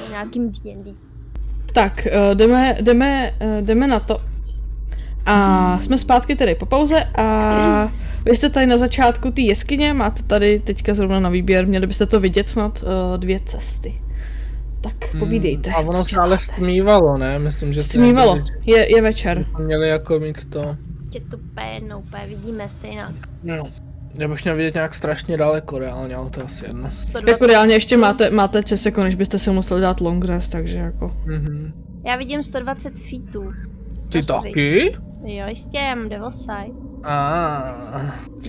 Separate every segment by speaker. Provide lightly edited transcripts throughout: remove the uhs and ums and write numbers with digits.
Speaker 1: nějakým D&D.
Speaker 2: Tak, jdeme na to. A jsme zpátky tedy po pauze a vy jste tady na začátku té jeskyně, máte tady teďka zrovna na výběr, měli byste to vidět snad 2 cesty. Tak, povídejte.
Speaker 3: A ono se ale stmívalo, ne? Myslím, že
Speaker 2: Stmívalo, je večer.
Speaker 3: Měli jako mít to.
Speaker 1: Tě tu jednou vidíme stejně.
Speaker 3: No. Já bych měl vidět nějak strašně daleko reálně, ale to je asi jedno.
Speaker 1: 120.
Speaker 2: Jako reálně ještě máte čas, jako než byste se museli dát long rest, takže jako.
Speaker 1: Já vidím 120 feetů.
Speaker 3: Ty
Speaker 1: Rozsviť.
Speaker 3: taky?
Speaker 1: Jo, jistě, já mám devil sight.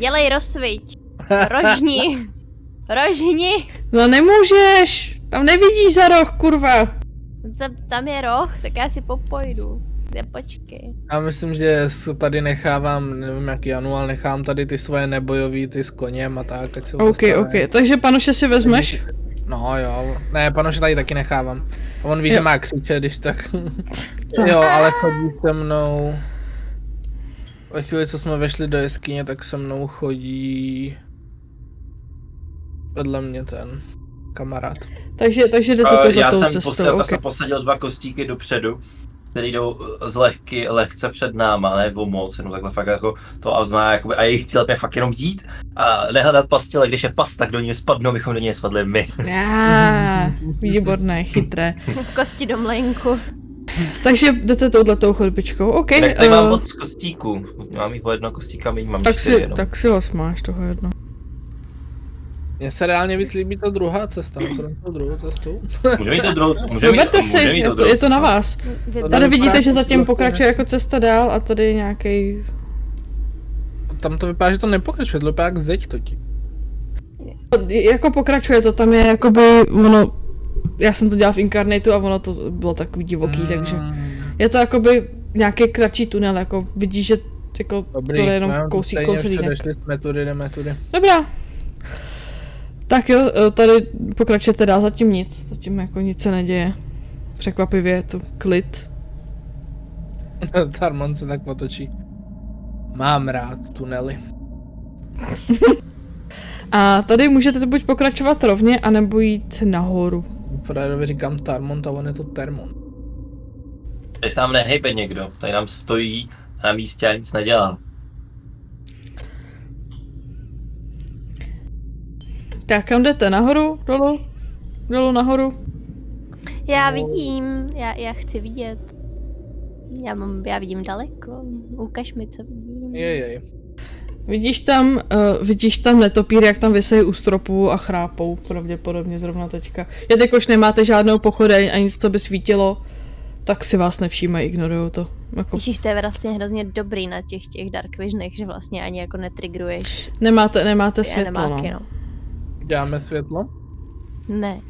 Speaker 3: Dělej
Speaker 1: rozsviť. Rožni. Rožni.
Speaker 2: No nemůžeš, tam nevidíš za roh, kurva.
Speaker 1: Tam je roh, tak já si popojdu. Počkej.
Speaker 3: Já myslím, že tady nechávám, nevím jaký anuál, nechám tady ty svoje nebojový, ty s koněm a tak, ať se
Speaker 2: OK, takže panoše si vezmeš?
Speaker 3: No jo, ne, panoše tady taky nechávám. A on ví, že má křičet, když tak. Jo, ale chodí se mnou. Ve chvíli, co jsme vešli do jeskyně, tak se mnou chodí vedle mě ten kamarád.
Speaker 2: Takže jdete touhletou cestou,
Speaker 4: Já jsem posadil 2 kostíky dopředu, který jdou lehce před náma, ne o moc, jenom takhle fakt jako to a zná, jakoby, a jejich cílem je fakt jenom jít a nehledat pasti, ale když je past, tak do ní spadnou, abychom do něj spadli my.
Speaker 2: Výborné, chytré.
Speaker 1: Kosti do mlejnku.
Speaker 2: Takže jdete touhletou chodbičkou, OK.
Speaker 4: Tak tady mám moc kostíků, mám jich o 1 kostíka, mám 4 jenom.
Speaker 2: Tak si ho máš toho jedno.
Speaker 3: Mně se reálně vyslíbí ta druhá cesta, tu druhou cestu.
Speaker 4: Můžeme jít to druhou,
Speaker 2: vyberte si, je to na vás. Tady vidíte, že zatím pokračuje jako cesta dál a tady je nějaký.
Speaker 3: Tam to vypadá, že to nepokračuje, to vypadá jak zeď totiž.
Speaker 2: Jako pokračuje to, tam je jakoby ono, já jsem to dělal v Incarnatu a ono to bylo takový divoký, takže je to jakoby nějaký kratší tunel, jako vidíš, že jako
Speaker 3: dobrý,
Speaker 2: to je jenom kousínek.
Speaker 3: Jdeme tudy.
Speaker 2: Dobrá. Tak jo, tady pokračujete dál, zatím nic, zatím jako nic se neděje. Překvapivě je to klid.
Speaker 3: Tarmon se tak otočí. Mám rád tunely.
Speaker 2: A tady můžete buď pokračovat rovně, anebo jít nahoru.
Speaker 3: Fredovi říkám Tarmon, a on je to Termon.
Speaker 4: Tady se nám nehejbe někdo, tady nám stojí na místě a nic nedělá.
Speaker 2: Tak kam jdete? Nahoru? Dolů? Dolů, nahoru?
Speaker 1: Já vidím, já chci vidět. Já vidím daleko, ukaž mi, co vidím.
Speaker 3: Jej.
Speaker 2: Vidíš tam netopíry, jak tam vysejí u stropu a chrápou, pravděpodobně zrovna teďka. Jelikož nemáte žádnou pochodeň a nic, co by svítilo, tak si vás nevšímají, ignorujou to. Jako...
Speaker 1: Víš, to je vlastně hrozně dobrý na těch Dark Visionech, že vlastně ani jako netrigruješ.
Speaker 2: Nemáte světlo,
Speaker 1: no.
Speaker 3: Děláme světlo?
Speaker 1: Ne.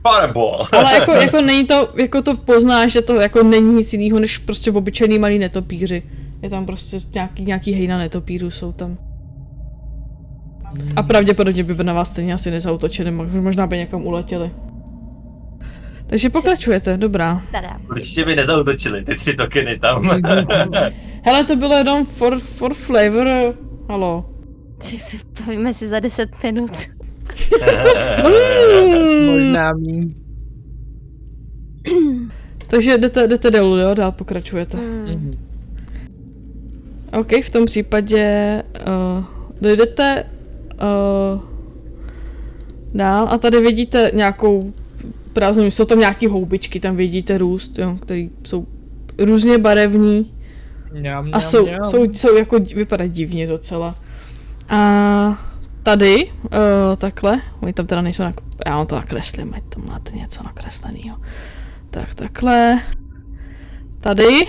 Speaker 4: Fireball!
Speaker 2: Ale jako není to, jako to poznáš, že to jako není nic jiného, než prostě obyčejný malý netopíři. Je tam prostě nějaký hejna netopíru jsou tam. A pravděpodobně by na vás stejně asi nezautočili, možná by někam uletěli. Takže pokračujete, dobrá.
Speaker 4: Určitě by nezautočili, ty 3 tokeny tam.
Speaker 2: Hele, to bylo jenom for flavor, halo.
Speaker 1: Povíme si za 10 minut.
Speaker 3: Možná míň.
Speaker 2: Takže jdete dolů, jo? Dál pokračujete. OK, v tom případě dojdete dál a tady vidíte nějakou prázdnou, jsou tam nějaký houbičky, tam vidíte růst, jo, který jsou různě barevní a jsou jako, vypadají divně docela. A tady, takhle, oni tam teda nejsou, já vám to nakreslím, ať tam máte něco nakreslenýho. Tak takhle, tady,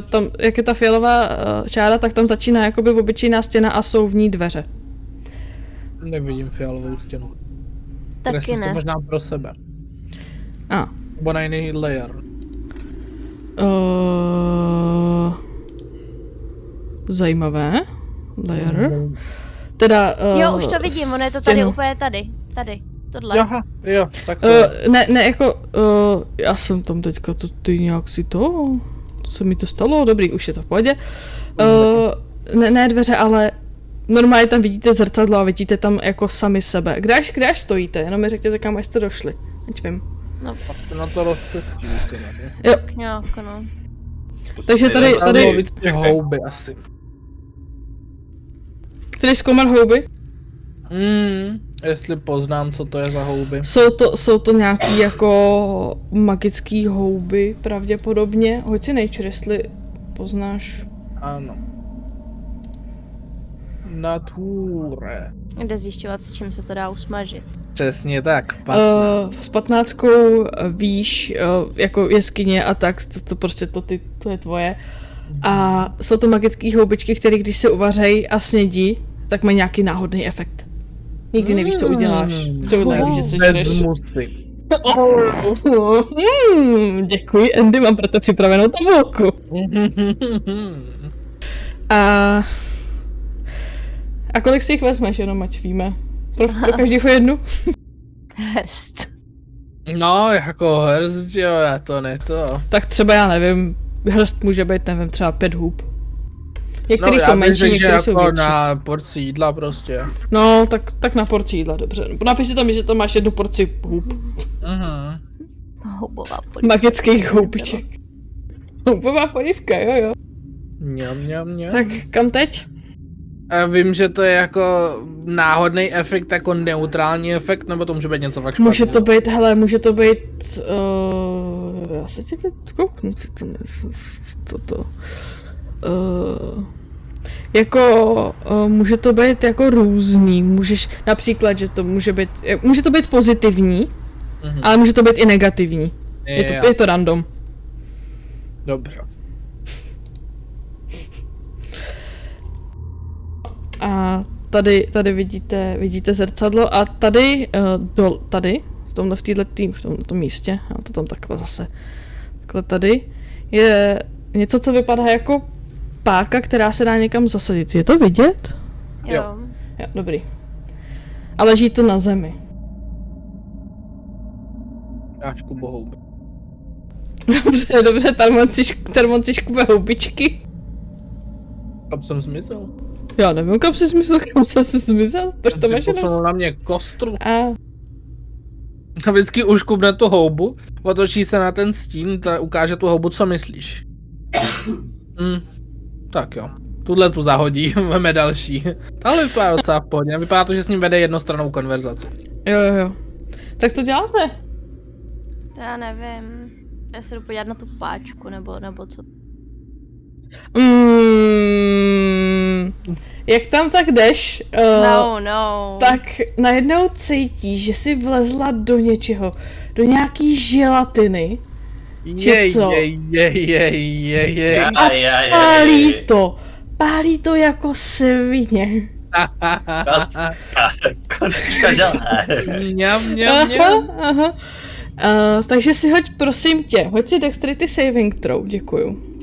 Speaker 2: tam, jak je ta fialová čára, tak tam začíná jakoby obyčejná stěna a jsou v ní dveře.
Speaker 3: Nevidím fialovou stěnu.
Speaker 1: Taky ne.
Speaker 3: Se možná pro sebe. Nebo na jiný layer.
Speaker 2: Zajímavé. Layer. Teda
Speaker 1: jo, už to vidím, ono je to tady úplně tady. Tohle.
Speaker 3: Aha, jo, tak to...
Speaker 2: Ne, jako, já jsem tam teďka, ty nějak si to se mi to stalo, dobrý, už je to v pohodě. Ne dveře, ale normálně tam vidíte zrcadlo a vidíte tam jako sami sebe. Kde až stojíte? Jenom mi řekněte, kam až jste došli. Ať vím.
Speaker 1: No,
Speaker 3: Na to rozcestí se ne?
Speaker 2: Jo,
Speaker 1: tak nějak, no.
Speaker 2: takže tady
Speaker 3: Ty houby asi.
Speaker 2: tady zkoumat houby.
Speaker 3: Jestli poznám, co to je za houby.
Speaker 2: Jsou to nějaký jako magický houby pravděpodobně. Hoď si nature, jestli poznáš.
Speaker 3: Ano. Nature.
Speaker 1: Jde zjišťovat, s čím se to dá usmažit.
Speaker 3: Přesně tak.
Speaker 2: S 15 víš, jako jeskyně a tak, to prostě to je tvoje. A jsou to magické houbičky, které když se uvařejí a snědí, tak mají nějaký náhodný efekt. Nikdy nevíš, co uděláš. Co uděláš, když se žereš. Děkuji, Andy, mám pro to připravenou tabulku. A kolik si jich vezmeš, jenom ať víme? Pro každého jednu?
Speaker 1: Hrst.
Speaker 3: No, jako hrst, jo, já to ne to.
Speaker 2: Tak třeba já nevím, hrst může být, nevím, třeba 5 hub. Některý jsou menší, některý jsou
Speaker 3: jako
Speaker 2: větší.
Speaker 3: na porci jídla prostě.
Speaker 2: No, tak na porci jídla, dobře. Napiš si tam, že tam máš 1 porci hub.
Speaker 1: Houbová polívka.
Speaker 2: Magických houbiček. Houbová polívka, jo.
Speaker 3: Mňam.
Speaker 2: Tak kam teď?
Speaker 3: A vím, že to je jako náhodný efekt, jako neutrální efekt, nebo to může být něco fakt špatného?
Speaker 2: Může to být, já se tě kouknu, co to může to být jako různý, můžeš, například, že to může to být pozitivní, ale může to být i negativní, je to random.
Speaker 3: Dobře.
Speaker 2: A tady vidíte zrcadlo a tady v tomto místě, já to tam takhle zase, takhle tady, je něco, co vypadá jako páka, která se dá někam zasadit. Je to vidět?
Speaker 1: Jo.
Speaker 2: Jo, dobrý. A leží to na zemi.
Speaker 3: Dášku bohouby.
Speaker 2: Dobře, termonciškové houbičky.
Speaker 3: Kam jsem zmizel?
Speaker 2: Já nevím, kam jsi zmizel, proč to máš jenom...
Speaker 3: na mě kostru.
Speaker 2: A
Speaker 3: Vždycky uškubne tu houbu, otočí se na ten stín, ukáže tu houbu, co myslíš. Tak jo. Tuhle tu zahodí, veme další. Tahle vypadá docela v pohodě, vypadá to, že s ním vede jednostrannou konverzaci.
Speaker 2: Jo. Tak to děláte?
Speaker 1: To já nevím. Já se jdu podívat na tu páčku, nebo co.
Speaker 2: Jak tam tak jdeš,
Speaker 1: No.
Speaker 2: tak najednou cítíš, že jsi vlezla do něčeho, do nějaký želatiny. Pálí to jako svině.
Speaker 4: Kostka želé.
Speaker 2: Aha. Takže si hoď, prosím tě, hoď si Dexterity Saving Throw, děkuju.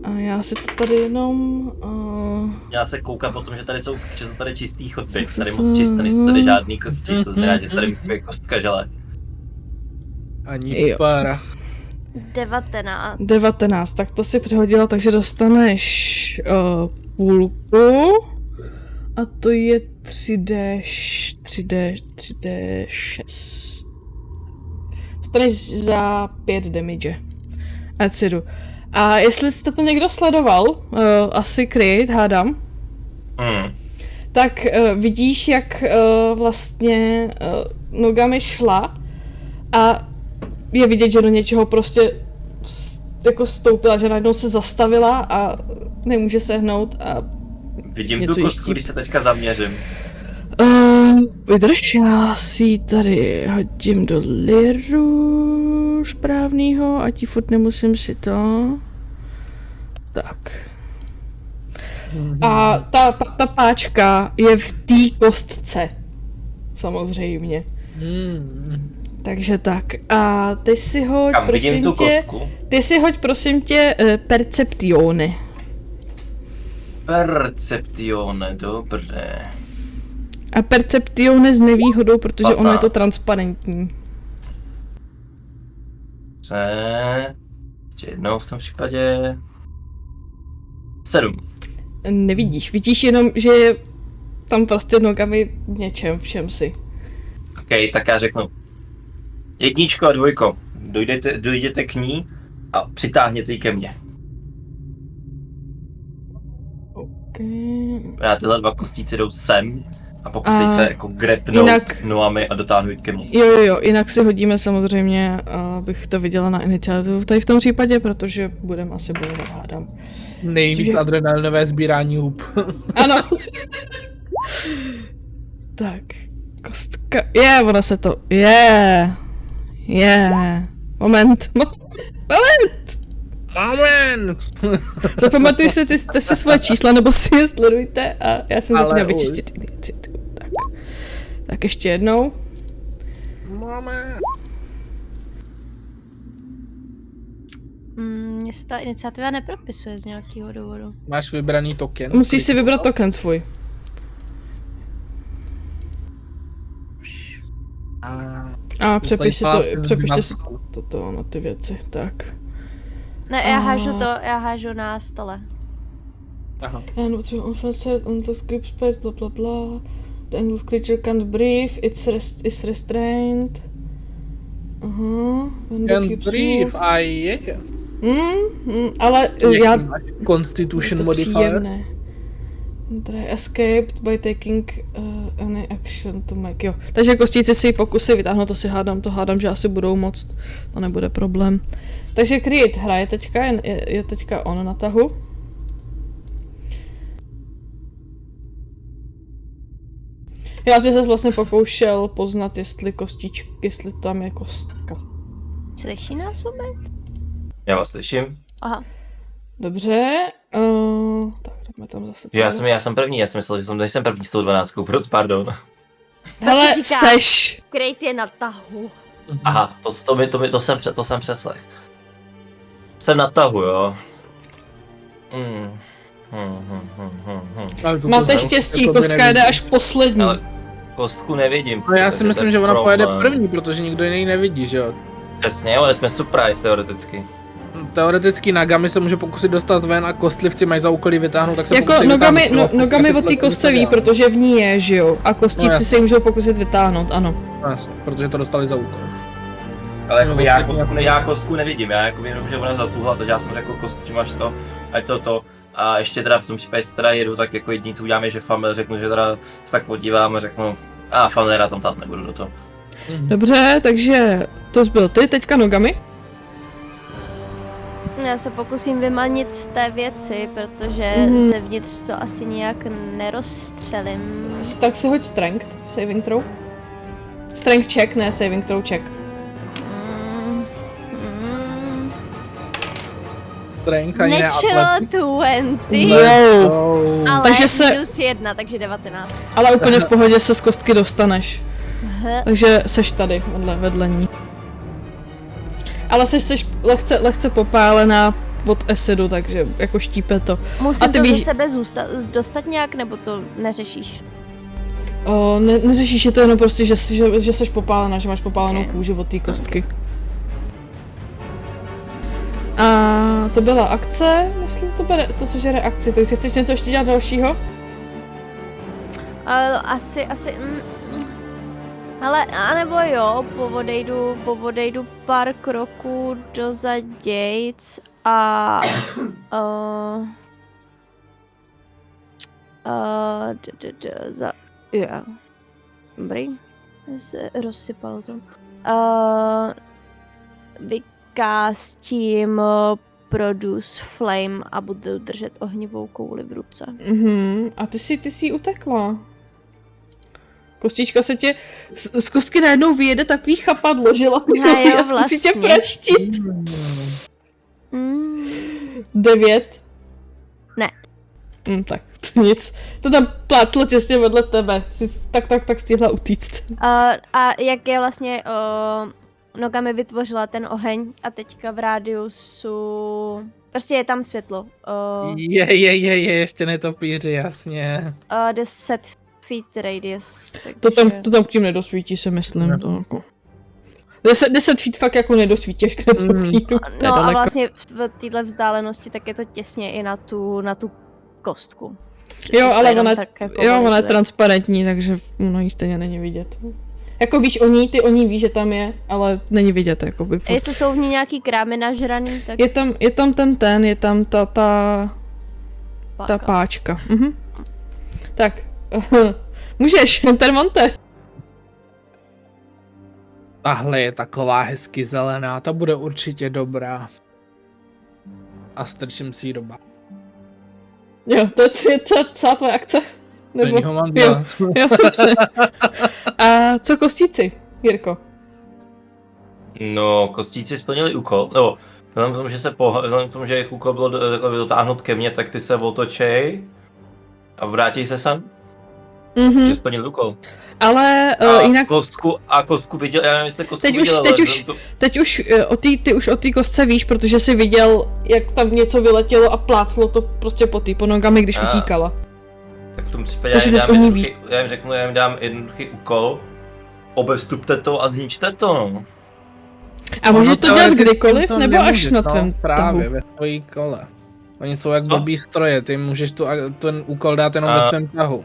Speaker 2: A já si to tady jenom...
Speaker 4: Já se koukám po tom, že jsou tady čistý chodby, tady moc čisté, nejsou tady žádný kosti, to znamená, že tady musí být kostka želé.
Speaker 3: Ani pára.
Speaker 2: 19, tak to si přehodila, takže dostaneš půlku. A to je 3D6. Dostaneš za 5 damage. Ať si jdu. A jestli jste to někdo sledoval, asi Create, hádám, tak vidíš, jak vlastně nogami šla a je vidět, že do něčeho prostě jako stoupila, že najednou se zastavila a nemůže se hnout a
Speaker 4: vidím tu kostku, když se teďka zaměřím.
Speaker 2: Vydrž, já si tady hodím do liru správnýho, a ti furt nemusím si to. Tak. A ta páčka je v té kostce. Samozřejmě. Takže tak. A ty si hoď,
Speaker 4: Kam
Speaker 2: prosím tě. Ty si hoď, prosím tě, Perceptione.
Speaker 4: Perceptione, dobré.
Speaker 2: A Perceptione s nevýhodou, protože
Speaker 4: 15.
Speaker 2: ono je to transparentní.
Speaker 4: Ještě jednou v tom případě. 7.
Speaker 2: nevidíš. Vidíš jenom, že je tam prostě nogami v něčem, v čem si.
Speaker 4: OK, tak já řeknu. 1 a 2. Dojděte k ní a přitáhněte ji ke mně.
Speaker 2: Okay.
Speaker 4: Já tyhle 2 kostíci jdou sem a pokusej se jako grepnout nohami a dotáhnout ke mně.
Speaker 2: Jo, jinak si hodíme samozřejmě, abych to viděla na iniciativu tady v tom případě, protože budeme asi bojovat, hádám.
Speaker 3: Nejvíc adrenalinové sbírání hub.
Speaker 2: Ano. Tak, kostka, ona se to, moment. Zapamatuj si svoje čísla, nebo si je sledujte a já jsem zapomněla vyčistit iniciativu. Tak ještě jednou.
Speaker 3: Moment.
Speaker 1: Mně se ta iniciativa nepropisuje z nějakého důvodu.
Speaker 3: Máš vybraný token?
Speaker 2: Musíš si vybrat token svůj. A přepište to na ty věci, tak.
Speaker 1: Ne, já hážu na stole.
Speaker 3: Aha.
Speaker 2: And what's your offset on the script space, bla bla bla. The engulfed creature can't breathe, is restrained.
Speaker 3: Can't breathe,
Speaker 2: ale já...
Speaker 3: Constitution modifier.
Speaker 2: Try escaped by taking any action to make, jo. Takže kostíci si ji pokusí vytáhnout, to hádám, že asi budou moct, to nebude problém. Takže Creed hraje teďka, je teďka on na tahu. Já ty ses vlastně pokoušel poznat, jestli tam je kostka.
Speaker 1: Slyší nás vůbec?
Speaker 4: Já vás slyším.
Speaker 1: Aha.
Speaker 2: Dobře, tak jdeme tam zase.
Speaker 4: Já jsem první, já jsem myslel, že nejsem první s tou 12, pardon.
Speaker 2: Hele, seš.
Speaker 1: Krejt je na tahu.
Speaker 4: Aha, to jsem přeslech. Jsem na tahu, jo.
Speaker 2: Máte štěstí, kostka jde až poslední.
Speaker 4: Ale kostku nevidím.
Speaker 3: No já si myslím, že ona pojede první, protože nikdo jiný nevidí, že jo?
Speaker 4: Přesně, ale jsme surprise teoreticky.
Speaker 3: Teoreticky Nagami se může pokusit dostat ven a kostlivci mají za úkolí vytáhnout, tak se
Speaker 2: jako nogami od té kostce ví, protože v ní je, že jo? A kostíci se jim můžou pokusit vytáhnout, ano.
Speaker 3: Jasně, protože to dostali za úkol.
Speaker 4: Ale jakoby já kostku nevidím, já jakoby jenom, že ona zatuhla, takže já jsem řekl kostku, máš to, ať to. A ještě teda v tom případě teda jedu, tak jako jediný co uděláme, že řeknu, že teda se tak podívám a řeknu, Familera tam tát nebudu do toho.
Speaker 2: Dobře, takže to byl ty, teďka nogami.
Speaker 1: Já se pokusím vymanit z té věci, protože zevnitř to asi nijak nerozstřelím.
Speaker 2: Tak si hoď strength, saving throw. Strength check, ne saving throw check.
Speaker 1: Natural 20.
Speaker 2: No.
Speaker 1: Ale
Speaker 2: takže
Speaker 1: minus 1, takže 19.
Speaker 2: Ale úplně v pohodě se z kostky dostaneš. Takže seš tady, vedle ní. Ale seš lehce popálená od acidu, takže jako štípe to.
Speaker 1: Musím to ze sebe dostat nějak, nebo to neřešíš?
Speaker 2: Neřešíš, je to jenom prostě, že seš popálená, že máš popálenou kůži od té kostky. A to byla akce, myslím, to sežere akci, takže chceš něco ještě dělat dalšího?
Speaker 1: Asi, ale, anebo jo, povodejdu pár kroků dozadějc a dobrý, se rozsypalo to. Vykástím Produce Flame a budu držet ohnivou kouli v ruce.
Speaker 2: A ty jsi utekla. Kostička se tě, z kostky najednou vyjede takový chapadlo, že latyšový a zkusí tě praštit. 9.
Speaker 1: Ne.
Speaker 2: Tak, to nic. To tam pláclo těsně vedle tebe. Jsi tak stihla utíct.
Speaker 1: A jak je vlastně nogami vytvořila ten oheň a teďka v rádiusu... Prostě je tam světlo.
Speaker 3: Ještě netopíři, jasně.
Speaker 1: 10 feet radius. Takže...
Speaker 2: To tam k tím nedosvítí, se myslím. To jako... 10 feet fakt jako nedosvítíš k netopíru.
Speaker 1: No a vlastně v této vzdálenosti tak je to těsně i na tu kostku.
Speaker 2: Jo, ale
Speaker 1: Jenom
Speaker 2: ona,
Speaker 1: tak jako
Speaker 2: jo, ona je
Speaker 1: vylizuje.
Speaker 2: transparentní, takže ono jí stejně není vidět. Jako víš o ní ví, že tam je, ale není vidět, jakoby.
Speaker 1: A jestli jsou v ní nějaký krámy nažraný, tak
Speaker 2: Je tam je tam ta páčka. Tak, můžeš, Monte.
Speaker 3: Tahle je taková hezky zelená, ta bude určitě dobrá. A strčím si ji do báhu.
Speaker 2: Jo, to je celá tvoje akce.
Speaker 3: Nebo... ho mám
Speaker 2: jo,
Speaker 3: dělat.
Speaker 2: jo, dobře. A co kostíci, Jirko?
Speaker 4: No, kostíci splnili úkol, no, vzhledem k tomu, že jejich úkol bylo dotáhnout ke mně, tak ty se otočej a vrátí se sem. Že splnil úkol.
Speaker 2: Ale jinak...
Speaker 4: Kostku viděl, já nevím, jestli kostku viděl,
Speaker 2: Teď už ty už o té kostce víš, protože jsi viděl, jak tam něco vyletělo a pláclo to prostě po ty nogami, když utíkala.
Speaker 4: Tak v tom případě já jim řeknu, já jim dám jednoduchý úkol, obevstupte to a zničte to, no.
Speaker 2: A můžeš to dělat kdykoliv, nebo až na tvém tahu?
Speaker 3: Právě, ve svojí kole. Oni jsou jak blbý stroje, ty můžeš ten úkol dát jenom ve svém tahu.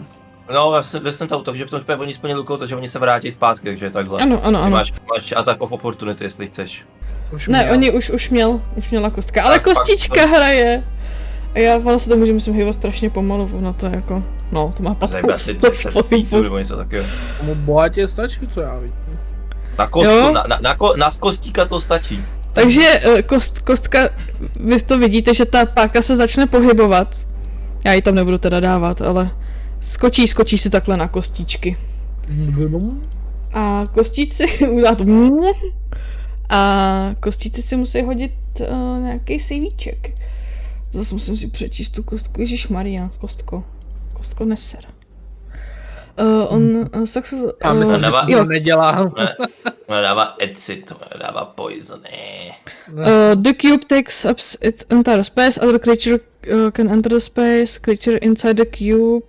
Speaker 4: No, ve svém tahu, takže v tom případě oni splnili úkol, takže oni se vrátí zpátky, takže takhle.
Speaker 2: Ano.
Speaker 4: Máš attack of opportunity, jestli chceš.
Speaker 2: Oni už měla kostka, ale kostička hraje. A ono se to musím hýbat strašně pomalu, ono to jako, no, to má 15 stop pohybu.
Speaker 4: Nebo něco takového.
Speaker 3: Tomu bohatě stačí, co já vidím.
Speaker 4: Na kostíka to stačí.
Speaker 2: Takže kostka, vy to vidíte, že ta páka se začne pohybovat. Já ji tam nebudu teda dávat, ale skočí si takhle na kostičky. A kostíci si musí hodit nějaký sejvíček. Zase musím si přečíst tu kostku. Ježišmarja, kostko neser.
Speaker 3: Nedělá.
Speaker 4: Nedává acid, nedává poison,
Speaker 2: The cube takes up its entire space, other creature can enter the space, creature inside the cube.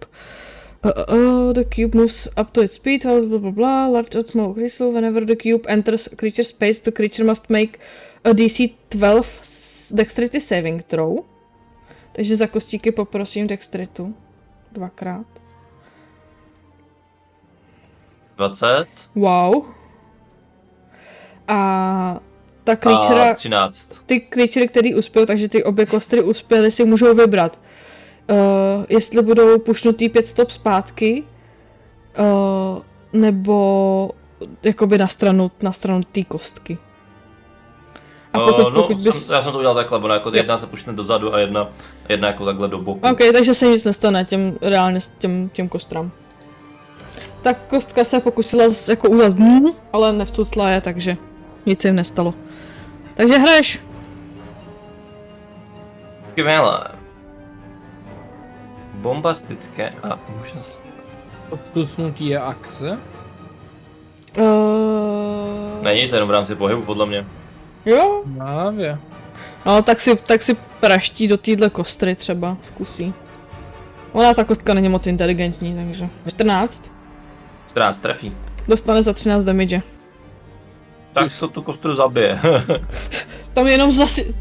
Speaker 2: The cube moves up to its speed, blah blah blah, large or small crystal. Whenever the cube enters creature space, the creature must make a DC 12 dexterity saving throw. Takže za kostíky poprosím dexteritu. 2x.
Speaker 4: 20.
Speaker 2: Wow. A ta creature...
Speaker 4: 13.
Speaker 2: Ty creature, který uspěl, takže ty obě kostry uspěly, si můžou vybrat. Jestli budou pušnutý 5 stop zpátky, nebo jakoby na stranu té kostky. A pokud bys...
Speaker 4: Já jsem to udělal takhle, ono jako jedna se pušne dozadu a jedna jako takhle do boku.
Speaker 2: Ok, takže se nic nestane těm kostrám. Ta kostka se pokusila jako udělat ale nevcucla je, takže nic se jim nestalo. Takže hraješ.
Speaker 4: Skvělé. Bombastické a úžasné.
Speaker 3: Vtusnutí je akce?
Speaker 4: Není to jenom v rámci pohybu, podle mě.
Speaker 2: Jo?
Speaker 3: Právě.
Speaker 2: No, tak si praští do téhle kostry třeba, zkusí. Ona ta kostka není moc inteligentní, takže 14.
Speaker 4: 14 trefí.
Speaker 2: Dostane za 13 damage.
Speaker 4: Tak to tu kostru zabije.
Speaker 2: Tam jenom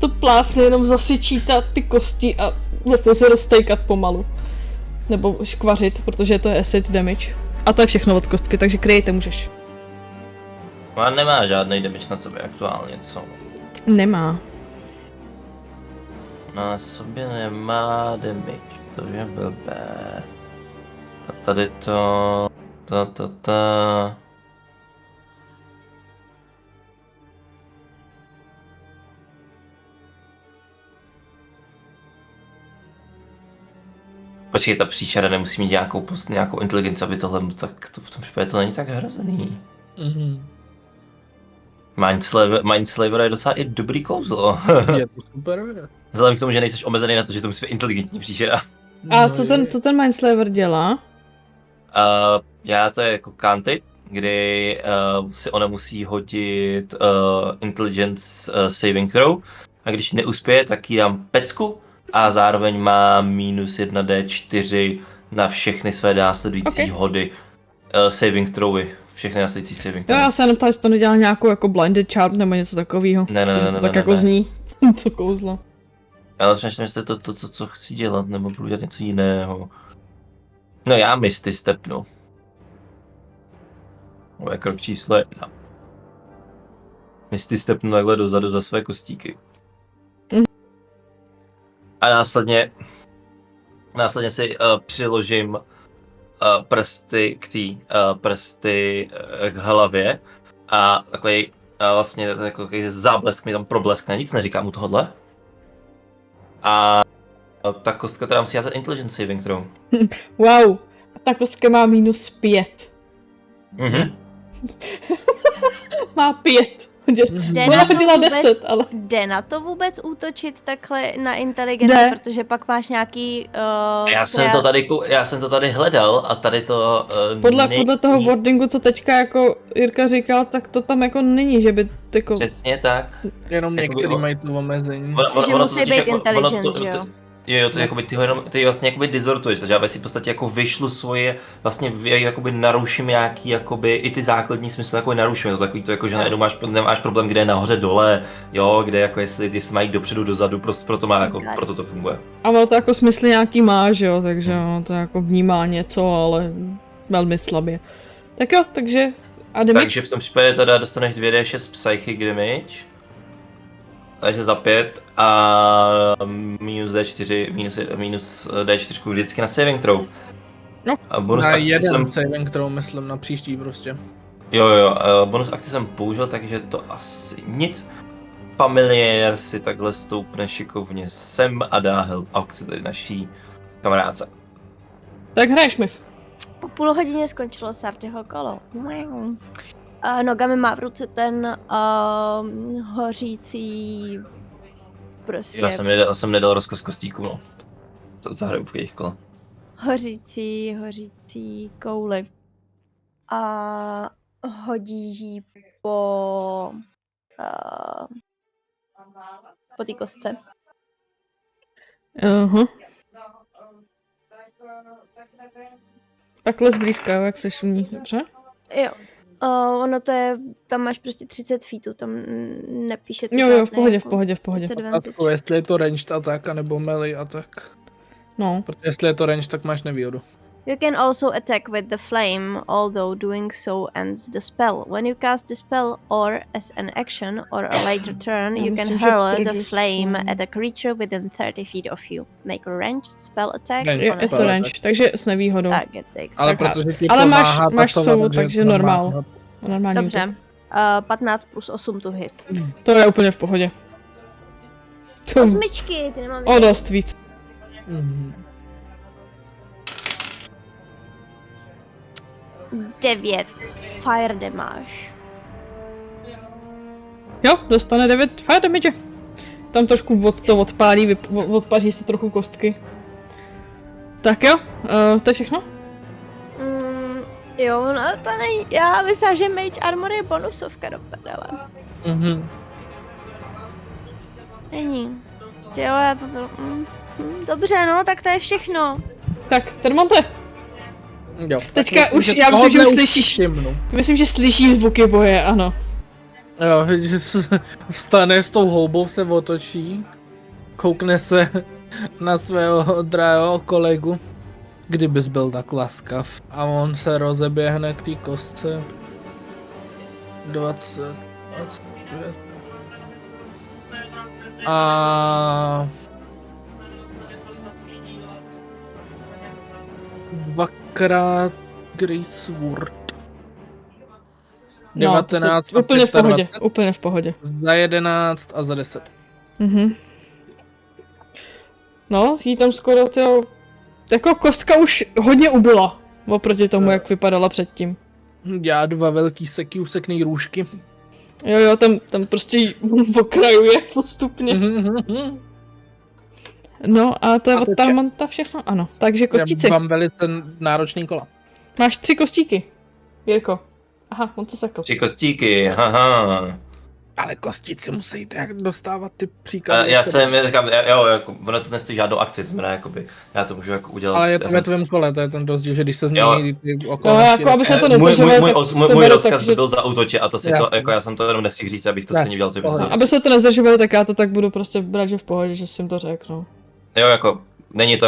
Speaker 2: to plácne, jenom zasyčí ty kosti a začne se roztejkat pomalu. Nebo škvařit, protože to je acid damage. A to je všechno od kostky, takže kryjte můžeš.
Speaker 4: On nemá žádný damage na sobě aktuálně, co?
Speaker 2: Nemá.
Speaker 4: Na sobě nemá damage, to je blbé. A tady to... Počkej, ta příšera nemusí mít nějakou inteligenci, aby tohle, tak to v tom případě to není tak hrozený. Mindslaver je docela i dobrý kouzlo.
Speaker 3: Je to super.
Speaker 4: Vzhledem k tomu, že nejseš omezený na to, že to musí být inteligentní příšera.
Speaker 2: A co ten Mindslaver dělá?
Speaker 4: To je jako kanty, kdy si ona musí hodit intelligence saving throw a když neuspěje, tak jí dám pecku a zároveň má minus 1d4 na všechny své následující hody saving throwy. Všechny následující saving throwy.
Speaker 2: Já se jenom ptám, jestli to nedělá nějakou jako blinded charm nebo něco takového.
Speaker 4: Ne,
Speaker 2: to tak jako zní. Co kouzlo.
Speaker 4: Ale přemýšlím, jestli to co chci dělat, nebo budu dělat něco jiného. No já Misty stepnu. To je krok číslo 1. Misty stepnu takhle dozadu za své kostíky. A následně si přiložím prsty k hlavě a takový vlastně takový záblesk mi tam probleskne, nic neříkám u tohohle. A ta kostka teda musí házet intelligence saving throw.
Speaker 2: Wow, a ta kostka má -5.
Speaker 4: Mhm.
Speaker 2: Má 5.
Speaker 1: Jde
Speaker 2: Ona
Speaker 1: na to
Speaker 2: hodila
Speaker 1: vůbec-
Speaker 2: 10, ale...
Speaker 1: Jde na to vůbec útočit takhle na inteligenci, protože pak máš nějaký...
Speaker 4: Já jsem to tady hledal a tady to...
Speaker 2: Podle toho wordingu, co teďka jako Jirka říkal, tak to tam jako není, že by jako...
Speaker 4: Přesně tak.
Speaker 3: Jenom
Speaker 4: Jakoby
Speaker 3: některý
Speaker 4: o-
Speaker 3: mají to omezení.
Speaker 1: Že musí být intelligent, že jo?
Speaker 4: Jo, to jakoby ty vlastně jakoby dizortuješ, takže já si v podstatě jako vyšlu svoje, vlastně jakoby naruším nějaký jakoby i ty základní smysly jako naruším, to takový to jako, že najednou nemáš problém, kde je nahoře dole, jo, kde jako jestli mají dopředu dozadu, prostě proto to funguje.
Speaker 2: A ono to jako smysly nějaký má, že jo, takže ono to jako vnímá něco, ale velmi slabě. Tak jo, takže a damage?
Speaker 4: Takže v tom případě teda dostaneš 2d6 psychic damage. Takže za 5 a minus D4, minus D4 vždycky na saving throw.
Speaker 2: No.
Speaker 4: A bonus
Speaker 3: Na
Speaker 4: akci
Speaker 3: jeden saving throw, myslím, na příští prostě.
Speaker 4: Jo, bonus akci jsem použil, takže to asi nic. Familiar si takhle stoupne šikovně sem a dá help akci tady naší kamarádce.
Speaker 2: Tak hraješ mi.
Speaker 1: Po půl hodině skončilo Sardyho kolo. Nogami má v ruce ten hořící prostě
Speaker 4: Já jsem nedal rozkaz kostíku, no. To zahraju v jejich kole.
Speaker 1: hořící kouli. A hodí ji po té kostce.
Speaker 2: Aha. Takhle zblízka, jak seš u ní, dobře?
Speaker 1: Jo. Ono to je, tam máš prostě 30 feetů, tam nepíše to
Speaker 2: Jo,
Speaker 1: žádné
Speaker 2: v pohodě,
Speaker 1: jako
Speaker 2: v pohodě.
Speaker 1: disadvantage.
Speaker 3: A jestli je to ranged attack, anebo melee attack.
Speaker 2: No.
Speaker 3: Protože jestli je to ranged, tak máš nevýhodu.
Speaker 1: You can also attack with the flame, although doing so ends the spell. When you cast the spell or as an action or a later turn,
Speaker 2: Já
Speaker 1: you can
Speaker 2: myslím, že
Speaker 1: hurl the
Speaker 2: produce
Speaker 1: flame
Speaker 2: flame.
Speaker 1: at a creature within 30 feet of you. Make a ranged spell attack
Speaker 3: Ranged
Speaker 2: Je
Speaker 1: on a
Speaker 2: to
Speaker 3: spell
Speaker 2: range, takže s nevýhodou.
Speaker 1: target takes.
Speaker 3: Ale
Speaker 2: Tak
Speaker 3: protože ti
Speaker 2: Ale
Speaker 3: pomáhá
Speaker 2: máš
Speaker 3: pasovat,
Speaker 2: souvu, takže normál. Normální
Speaker 1: Dobře.
Speaker 2: útok.
Speaker 1: 15 plus 8 to hit.
Speaker 2: To je úplně v pohodě. To
Speaker 1: Osmičky, ty nemám
Speaker 2: o dost víc.
Speaker 3: Mhm.
Speaker 1: 9 fire damage.
Speaker 2: Jo, dostane 9 fire damage. Tam trošku to odpálí, odpaří se trochu kostky. Tak jo, to je všechno?
Speaker 1: Jo, no to není, já myslím, že Mage Armor je bonusovka do prdele.
Speaker 3: Mhm.
Speaker 1: Není. Jo, já to bylo... dobře, no, tak to je všechno.
Speaker 2: Tak, Termonte,
Speaker 3: Jo.
Speaker 2: teďka
Speaker 3: Tak
Speaker 2: už, já myslím, že už slyšíš,
Speaker 3: všimnu.
Speaker 2: myslím, že slyšíš zvuky boje, ano.
Speaker 3: Jo, že vstane s tou houbou, se otočí, koukne se na svého drahého kolegu. Kdybys byl tak laskav. A on se rozeběhne k té kostce. 20, 25. A... dvakrát Great Sword. 19 a
Speaker 2: úplně v pohodě,
Speaker 3: 25.
Speaker 2: úplně v pohodě.
Speaker 3: Za 11 a za 10.
Speaker 2: Mhm. No, jí tam skoro to... Jako kostka už hodně ubyla. Oproti tomu, jak vypadala předtím.
Speaker 3: Já 2 velký seky useknej růžky.
Speaker 2: Jo, tam prostě jí okrajuje postupně. No a to je
Speaker 3: A
Speaker 2: od
Speaker 3: to
Speaker 2: Tarmonta všechno, ano. Takže kostici.
Speaker 3: Já mám velice náročný kola.
Speaker 2: Máš 3 kostíky. Jirko. Aha, on se sekl.
Speaker 4: 3 kostíky, haha.
Speaker 3: Ale kostici musí jak dostávat ty příkazy.
Speaker 4: Já jsem, říkám, jo, jako, ono to nestojí žádnou akci, to znamená, jakoby, já to můžu jako udělat.
Speaker 3: Ale je to ve tvém kole, to je ten rozdíl, že když se změní ty
Speaker 2: No,
Speaker 3: okolnosti.
Speaker 2: jako aby se to nezdržovalo,
Speaker 4: Můj rozkaz byl zaútočit a to si to, jako já jsem to jenom nestihl říct, abych to stejně dělal, co bych
Speaker 2: aby se to nezdržovalo, tak já to tak budu prostě brát, že v pohodě, že jsem to řekl.
Speaker 4: Jo, jako, není to.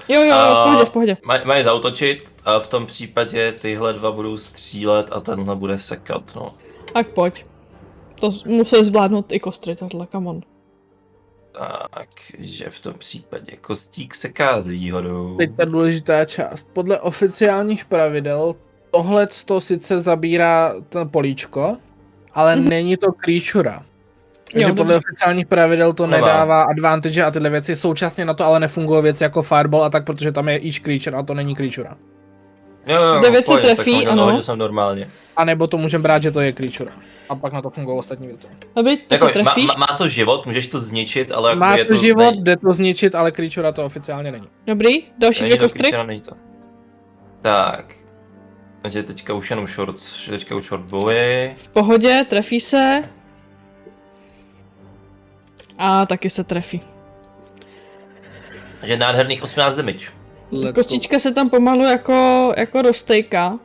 Speaker 2: Jo, v pohodě.
Speaker 4: Mají zaútočit a v tom případě tyhle dva budou střílet a tenhle bude sekat, no.
Speaker 2: Tak pojď. To musí zvládnout i kostry, tohle, come on.
Speaker 4: Takže v tom případě kostík seká s výhodou.
Speaker 3: Teď ta důležitá část. Podle oficiálních pravidel tohle to sice zabírá to políčko, ale není to creature. Takže podle oficiálních pravidel to nedává advantage a tyhle věci. Současně na to ale nefungují věci jako fireball a tak, protože tam je each creature a to není creature.
Speaker 4: Jo,
Speaker 2: 9 se trefí, ano.
Speaker 4: Jsem normálně.
Speaker 3: A nebo to můžeme brát, že to je creature. A pak na to fungují ostatní věci.
Speaker 2: Dobrý, to se trefíš.
Speaker 4: Má to život, můžeš to zničit, ale
Speaker 3: má
Speaker 4: je
Speaker 3: to život, jde to zničit, ale creature to oficiálně není.
Speaker 2: Dobrý, další dvě kostry.
Speaker 4: Tak. Takže teďka už jenom short boy.
Speaker 2: V pohodě, trefí se. A taky se trefí.
Speaker 4: Takže nádherných 18 damage.
Speaker 2: Kostička se tam pomalu jako roztejká.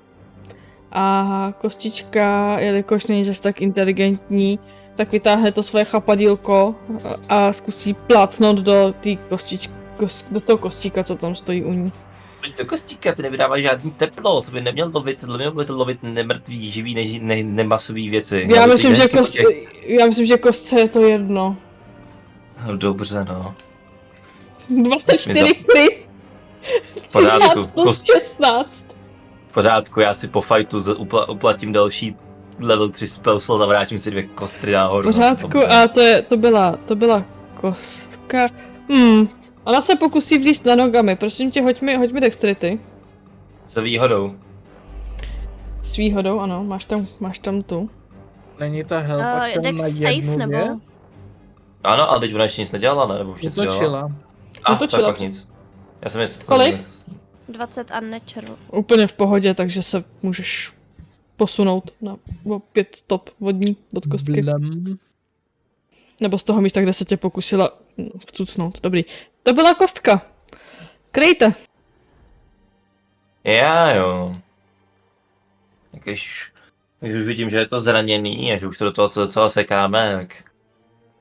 Speaker 2: A kostička, jelikož není zase tak inteligentní, tak vytáhne to svoje chapadílko a zkusí plácnout do toho kostíka, co tam stojí u ní.
Speaker 4: Do kostíka, ty nevydává žádný teplo, to by neměl lovit, měl by to lovit nemrtvý, živý, nemasový věci.
Speaker 2: Já myslím, že kostce je to jedno.
Speaker 4: No, dobře, no.
Speaker 2: 24 kryt. 13 plus 16.
Speaker 4: V pořádku, já si po fightu uplatím další level 3 spell slot a vrátím si 2 kostry nahoru.
Speaker 2: V pořádku, a to byla kostka. Ona se pokusí vlízt na nogami, prosím tě, hoď mi dexterity.
Speaker 4: S výhodou.
Speaker 2: S výhodou, ano, máš tam tu.
Speaker 3: Není ta help action na jednu
Speaker 1: nebo?
Speaker 4: Ano, ale teď ona ještě nic nedělala, ne? Nebo už něco dělala? Tak pak nic. Já jsem myslel.
Speaker 2: Kolik?
Speaker 1: 20 unnatural.
Speaker 2: Úplně v pohodě, takže se můžeš posunout o 5 stop vodní od kostky. Nebo z toho místa, kde se tě pokusila vcucnout. Dobrý. To byla kostka. Kryjte.
Speaker 4: Já jo. Když už vidím, že je to zraněný a že už to do toho docela sekáme, tak...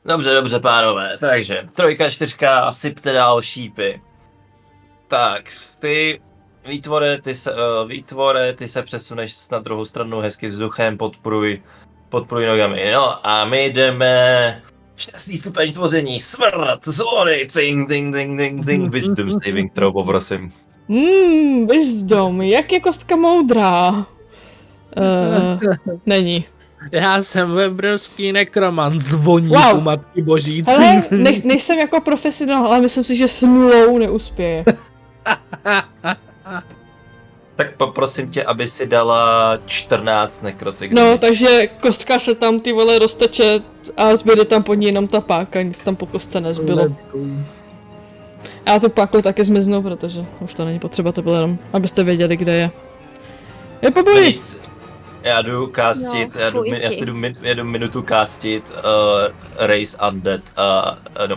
Speaker 4: Dobře, pánové. Takže 3, 4, sypte dál šípy. Tak, ty výtvore, ty se přesuneš na druhou stranu hezky vzduchem, podporuj nogami. No a my jdeme 6. stupeň tvoření, smrt, zlony, ding, wisdom saving throw, poprosím.
Speaker 2: Wisdom, jak je kostka moudrá? Není.
Speaker 3: Já jsem webrovský nekromant, zvoní u Matky Boží.
Speaker 2: Ale nejsem jako profesionál, ale myslím si, že s nulou neuspěje.
Speaker 4: Tak poprosím tě, aby si dala 14 nekrotik.
Speaker 2: No, takže kostka se tam ty vole rozteče a zbyde tam pod ní jenom ta páka, nic tam po kostce nezbylo. Já tu páku taky zmiznu, protože už to není potřeba, to bylo jenom, abyste věděli, kde je. Je po boji!
Speaker 4: Já jdu castit, já jdu minutu castit Raise Undead,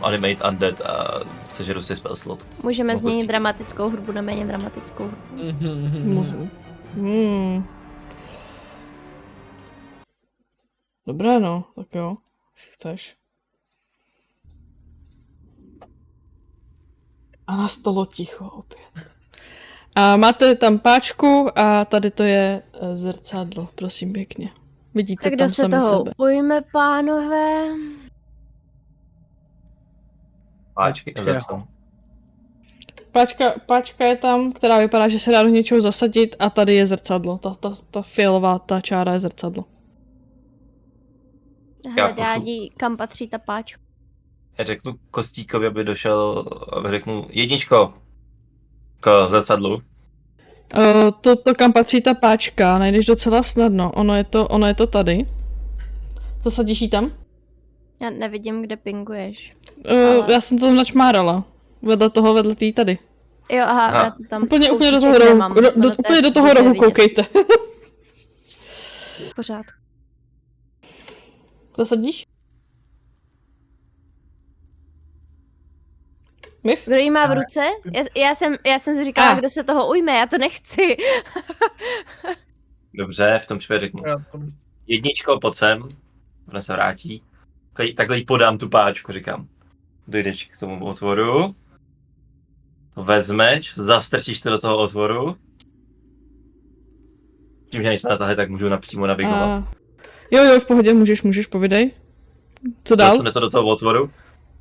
Speaker 4: Animate Undead a sežeru si spell slot.
Speaker 1: Můžeme změnit dramatickou hudbu na méně dramatickou hudbu.
Speaker 2: Dobré no, tak jo, chceš. A nastalo ticho opět. A máte tam páčku a tady to je zrcadlo, prosím pěkně. Vidíte
Speaker 1: tak
Speaker 2: tam sami sebe. Tak kdo se toho
Speaker 1: ujme, pánové?
Speaker 4: Páčky a zrcadlo.
Speaker 2: Páčka je tam, která vypadá, že se dá do něčeho zasadit a tady je zrcadlo. Ta fialová, ta čára je zrcadlo.
Speaker 1: Hledání, kam patří ta páčka.
Speaker 4: Já řeknu Kostíkovi, aby došel, řeknu jedničko k zrcadlu.
Speaker 2: To kam patří ta páčka, najdeš docela snadno, ono je to tady. Zasadíš ji tam?
Speaker 1: Já nevidím, kde pinguješ.
Speaker 2: Já jsem to tam načmárala. Vedle tý tady.
Speaker 1: Jo, aha. Já to tam
Speaker 2: úplně do toho rohu, úplně do toho rohu koukejte.
Speaker 1: V pořádku.
Speaker 2: Zasadíš? Mif?
Speaker 1: Kdo jí má v ruce? Já jsem si říkala, kdo se toho ujme, já to nechci.
Speaker 4: Dobře, v tom případě řeknu. Jedničko, pojď sem. Ona se vrátí. Takhle jí podám tu páčku, říkám. Dojdeš k tomu otvoru. To vezmeš, zastrčíš to do toho otvoru. Tím, že nejsme natáhli, tak můžu napřímo navigovat.
Speaker 2: Jo, v pohodě, můžeš, povídej. Co dál?
Speaker 4: Dostane to do toho otvoru.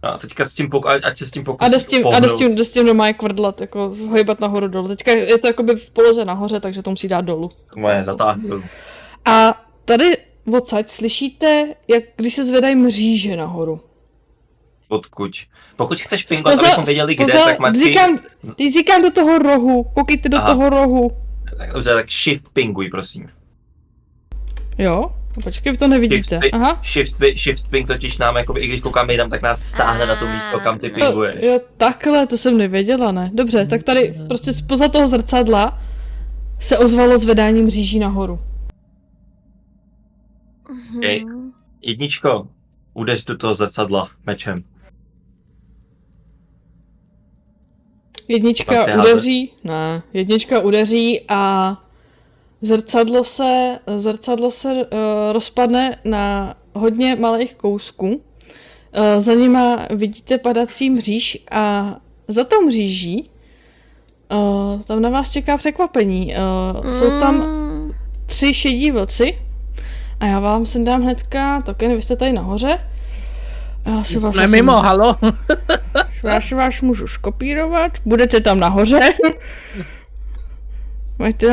Speaker 4: No a teďka s tím ať se s tím pokusí
Speaker 2: a jde s tím doma jak kvrdlat, jako hejbat nahoru dolů. Teďka je to jakoby v poloze nahoře, takže to musí dát dolů.
Speaker 4: Moje zatáhnu.
Speaker 2: A tady odsaď slyšíte, jak když se zvedají mříže nahoru.
Speaker 4: Odkud? Pokud chceš pingovat, abychom věděli, kde, tak Marci...
Speaker 2: Když říkám do toho rohu, koukejte do toho rohu.
Speaker 4: Dobře, tak shift pinguj, prosím.
Speaker 2: Jo? Počkej, vy to nevidíte.
Speaker 4: Shift ping totiž nám, jakoby, i když koukáme jinam, tak nás stáhne na to místo, kam ty pinguješ.
Speaker 2: Jo, takhle, to jsem nevěděla, ne? Dobře, tak tady prostě spoza toho zrcadla se ozvalo zvedání mříží nahoru.
Speaker 4: Okay. Jedničko, udeř do toho zrcadla mečem.
Speaker 2: Jednička udeří a zrcadlo se rozpadne na hodně malých kousků. Za nima vidíte padací mříž a za tou mříží tam na vás čeká překvapení. Jsou tam 3 šedí vlci a já vám sem dám hnedka token, vy jste tady nahoře.
Speaker 3: Jsme mimo, halo.
Speaker 2: Vás můžu skopírovat, budete tam nahoře. Ty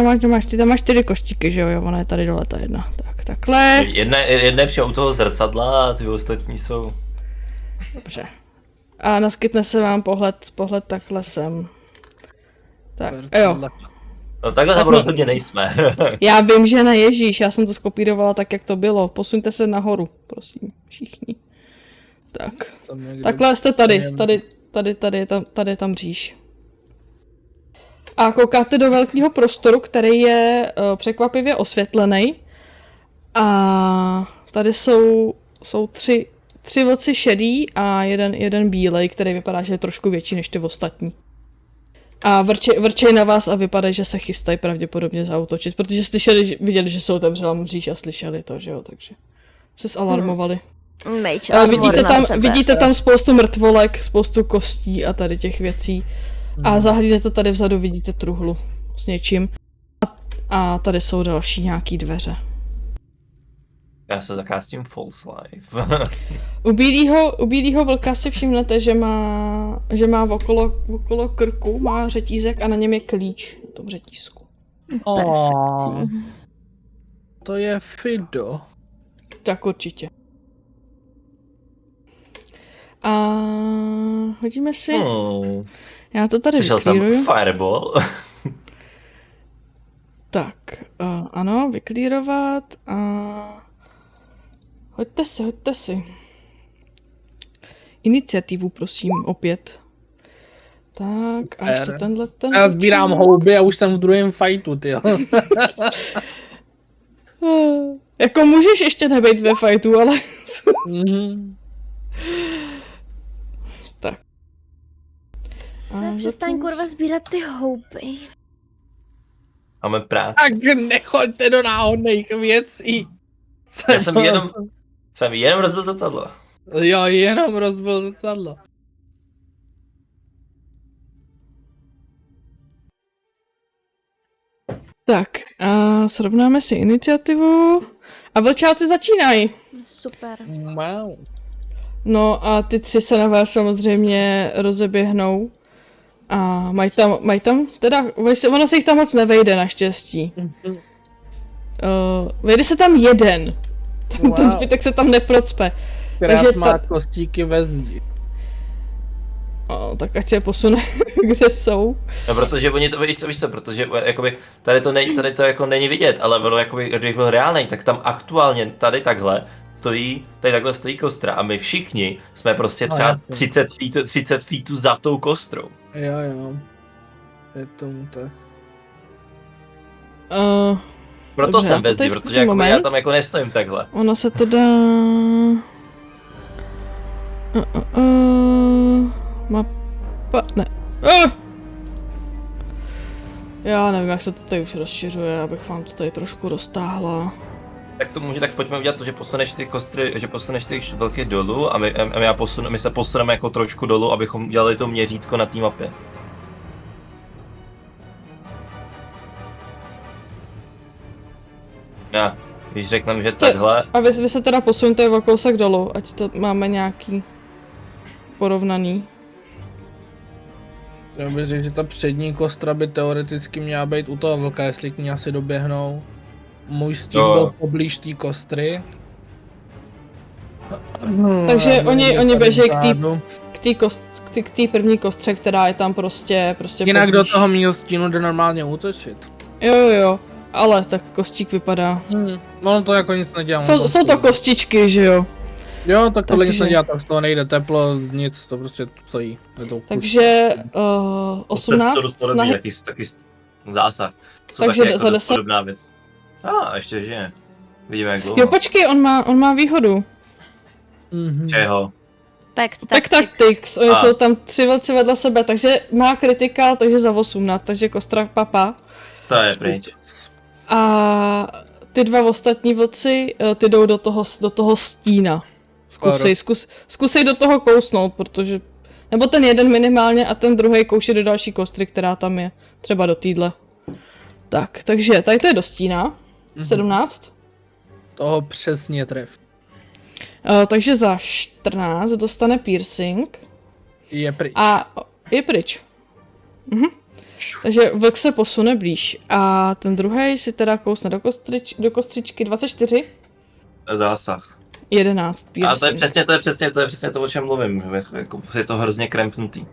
Speaker 2: tam máš 4 koštíky, že jo, ona je tady dole ta jedna. Tak, takhle.
Speaker 4: Jedna je přímo u toho zrcadla a ty ostatní jsou.
Speaker 2: Dobře. A naskytne se vám pohled takhle sem. Tak, jo.
Speaker 4: No takhle tam rozhodně nejsme.
Speaker 2: Já vím, že ne, ježíš, já jsem to skopírovala tak, jak to bylo. Posuňte se nahoru, prosím, všichni. Tak. Takhle jste tady je tam mříž. A koukáte do velkého prostoru, který je překvapivě osvětlený. A tady jsou 3 vlci šedý a jeden bílej, který vypadá, že je trošku větší než ty ostatní. A vrčej na vás a vypadá, že se chystají pravděpodobně zaútočit, protože viděli, že se otevřela mříž a slyšeli to, že jo, takže se zalarmovali. Vidíte tam spoustu mrtvolek, spoustu kostí a tady těch věcí. A zahlídnete tady vzadu, vidíte truhlu s něčím. A tady jsou další nějaký dveře.
Speaker 4: Já se zakástím false life.
Speaker 2: U bílýho vlka si všimnete, že má okolo krku, má řetízek a na něm je klíč v tom řetízku.
Speaker 3: To je Fido.
Speaker 2: Tak určitě. A hodíme si. Já to tady vyklíruju.
Speaker 4: Slyšel jsem fireball.
Speaker 2: Tak, ano, vyklírovat a hoďte si. Iniciativu, prosím, opět. Tak, a ještě tenhle.
Speaker 3: Já sbírám houby a už jsem v druhém fightu, tyjo.
Speaker 2: Jako můžeš ještě nebejt ve fightu, ale... Tak.
Speaker 1: Přestaň kurva sbírat ty houby.
Speaker 4: Máme práci.
Speaker 3: Tak nechoďte do náhodných věcí.
Speaker 4: Já jsem jenom rozbil zrcadlo.
Speaker 3: Jo, jenom rozbil zrcadlo.
Speaker 2: Tak, a srovnáme si iniciativu. A vlčáci začínají.
Speaker 1: Super.
Speaker 3: Wow.
Speaker 2: No a ty 3 se na vás samozřejmě rozeběhnou. A mají tam, teda, ono se jich tam moc nevejde naštěstí. Vejde se tam jeden. Ten zbytek se tam neprocpe.
Speaker 3: Takže má kostíky ve zdi.
Speaker 2: Tak ať se je posune, kde jsou.
Speaker 4: No protože oni to, víš co, protože jakoby, tady to jako není vidět, ale ono jakoby, kdybych byl reálnej, tak tam aktuálně tady takhle stojí kostra a my všichni jsme prostě třeba 30 feetů za tou kostrou.
Speaker 3: Jo. Je tomu tak.
Speaker 4: Proto
Speaker 2: Dobře,
Speaker 4: jsem ve zdi, protože jako já tam jako nestojím takhle.
Speaker 2: Ono se to dá... Mapa... Ne. Já nevím, jak se to tady už rozšiřuje, abych vám to tady trošku roztáhla.
Speaker 4: Tak to může, tak pojďme udělat to, že posuneš ty kostry, že posuneš ty velké dolů a my se posuneme jako trošku dolů, abychom udělali to měřítko na té mapě. Já, když řekneme, že takhle...
Speaker 2: A vy se teda posunete o kousek dolů, ať to máme nějaký porovnaný.
Speaker 3: Já bych řekl, že ta přední kostra by teoreticky měla být u toho vlka, jestli k ní asi doběhnou. Můj stín byl poblíž té kostry.
Speaker 2: Takže oni běží k té první kostře, která je tam prostě
Speaker 3: jinak
Speaker 2: poblíž.
Speaker 3: do toho mýho stínu jde normálně útočit.
Speaker 2: Jo, ale tak kostík vypadá.
Speaker 3: Ono to jako nic nedělá.
Speaker 2: Jsou to kostičky, že jo?
Speaker 3: Jo, tak tohle nic nedělá, tak z toho nejde teplo, nic, to prostě stojí.
Speaker 2: Takže 18
Speaker 4: snahy. Taky zásah.
Speaker 2: Takže
Speaker 4: taky
Speaker 2: za 10.
Speaker 4: Podobná věc. Ještě žije. Vidíme jak dlouho.
Speaker 2: Jo, počkej, on má výhodu.
Speaker 4: Čeho?
Speaker 2: Pack Tactics, oni jsou tam 3 vlci vedle sebe, takže má critical, takže za 18, takže kostra papa.
Speaker 4: To je pryč.
Speaker 2: A ty 2 ostatní vlci, ty jdou do toho stína. Zkusej do toho kousnout, protože... Nebo ten jeden minimálně a ten druhý kouše do další kostry, která tam je. Třeba do týdle. Tak, takže tady to je do stína. 17.
Speaker 3: Toho přesně tref.
Speaker 2: Takže za 14 dostane piercing.
Speaker 3: Je pryč.
Speaker 2: A je pryč. Takže vlk se posune blíž. A ten druhý si teda kousne do kostřičky 24.
Speaker 4: Zásah.
Speaker 2: 11 piercing.
Speaker 4: A to je přesně to, o čem mluvím. Jako, je to hrozně krempnutý.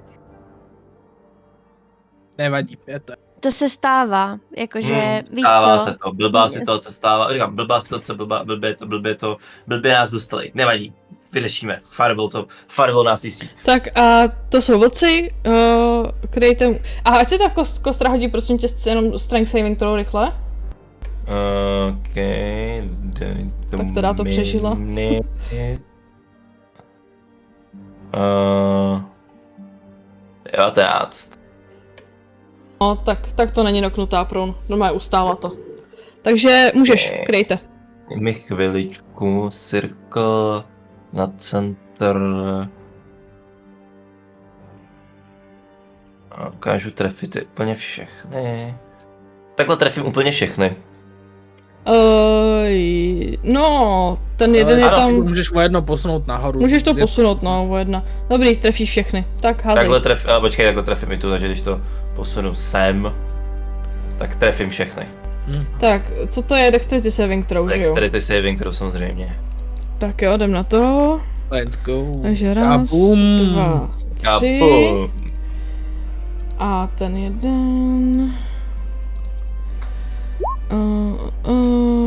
Speaker 3: Nevadí, je to.
Speaker 1: To se stává, jakože víš
Speaker 4: stává
Speaker 1: co?
Speaker 4: se to, blbá situace stává, říkám, blbá situace, blbě nás dostali, nevadí, vyřešíme, Fireball nás jistí.
Speaker 2: Tak a to jsou vlci, kryjte... A ať si ta kostra hodí prosím tě jenom strength saving throw rychle. Tak teda to přežila.
Speaker 4: 19.
Speaker 2: No, tak to není noknutá prone, normálně ustála to. Takže můžeš, kryjte.
Speaker 4: Mi chviličku, circle na center. A ukážu trefit úplně všechny. Takhle trefím úplně všechny.
Speaker 2: No, ten jeden je tam...
Speaker 3: Můžeš o jedno posunout nahoru.
Speaker 2: Můžeš to posunout, no, o jedna. Dobrý, trefíš všechny, tak házej.
Speaker 4: Takhle trefím i tu, takže když to posunu sem, tak trefím všechny.
Speaker 2: Tak, co to je Dexterity saving throw, že jo?
Speaker 4: Dexterity saving throw samozřejmě.
Speaker 2: Tak jo, jdem na to.
Speaker 3: Let's go.
Speaker 2: Takže raz, 2, 3. A ten jeden...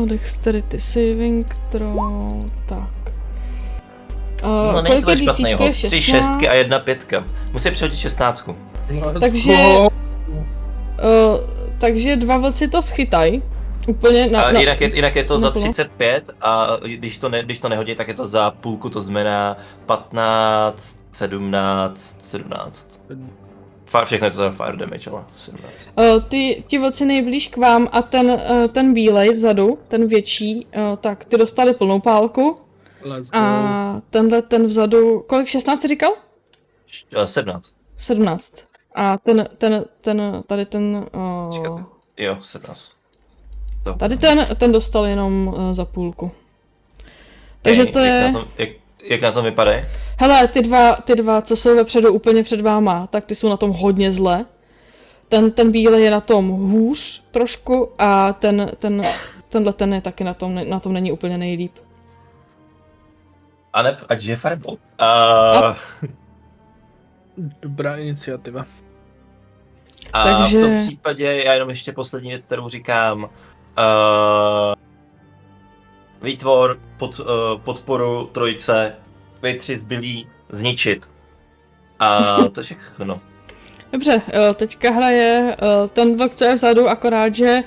Speaker 2: Dexterity saving throw, tak.
Speaker 4: No není to špatného, 3 šestky a 1 pětka. Musím přehodit 16.
Speaker 2: Takže 2 vlci to schytaj. Úplně
Speaker 4: jinak je to za 35 a když to nehodí, tak je to za půlku, to znamená 15, 17. Všechno je to za fire damage, ale 17.
Speaker 2: Ti vlci nejblíž k vám a ten bílej vzadu, ten větší, tak ty dostali plnou pálku. A ten vzadu, kolik, 16 jsi říkal?
Speaker 4: 17.
Speaker 2: 17. A tady ten...
Speaker 4: Jo, 17.
Speaker 2: Tady ten dostal jenom za půlku. Takže to je...
Speaker 4: Jak na tom vypadají?
Speaker 2: Hele, ty dva, co jsou vepředu úplně před váma, tak ty jsou na tom hodně zle. Ten bílej je na tom hůř trošku a tenhle je taky na tom není úplně nejlíp.
Speaker 4: Ať je Fireball.
Speaker 3: Dobrá iniciativa.
Speaker 2: Takže...
Speaker 4: v tom případě já jenom ještě poslední věc, kterou říkám. Výtvor, podporu trojce, vy 3 zbylí zničit. A to je všechno.
Speaker 2: Dobře, teďka hraje ten vlk, co je vzadu, akorát, že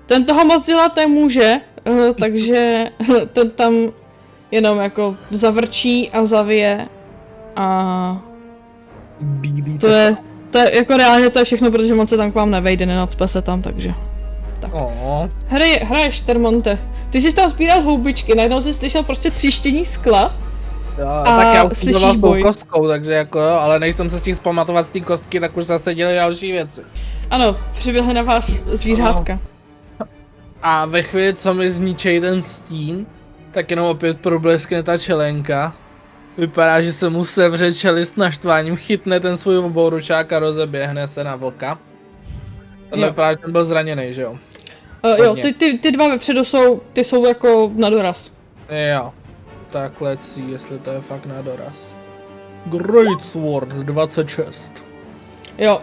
Speaker 2: Ten toho moc dělat nemůže, takže ten tam jenom jako zavrčí a zavije a to je jako reálně to je všechno, protože moc se tam k vám nevejde, nenacpe se tam, takže. Tak. Hraješ, Termonte. Ty jsi tam sbíral houbičky, najednou jsi slyšel prostě třištění skla.
Speaker 3: Jo,
Speaker 2: a
Speaker 3: tak já
Speaker 2: slyšíš
Speaker 3: s
Speaker 2: boj.
Speaker 3: tou kostkou, takže jako jo, ale než jsem se s tím zpamatovat z té kostky, tak už zase dělali další věci.
Speaker 2: Ano, přiběhly na vás zvířátka.
Speaker 3: A ve chvíli, co mi zničej ten stín, tak jenom opět probleskne ta čelenka. Vypadá, že se mu sevře čelist naštváním, chytne ten svůj obouručák a rozeběhne se na vlka. Tohle vypadá, že ten byl zraněný, že jo?
Speaker 2: Jo, ty dva vepředu jsou jako na doraz.
Speaker 3: Jo. Tak let's see, jestli to je fakt na doraz. Great Sword 26.
Speaker 2: Jo.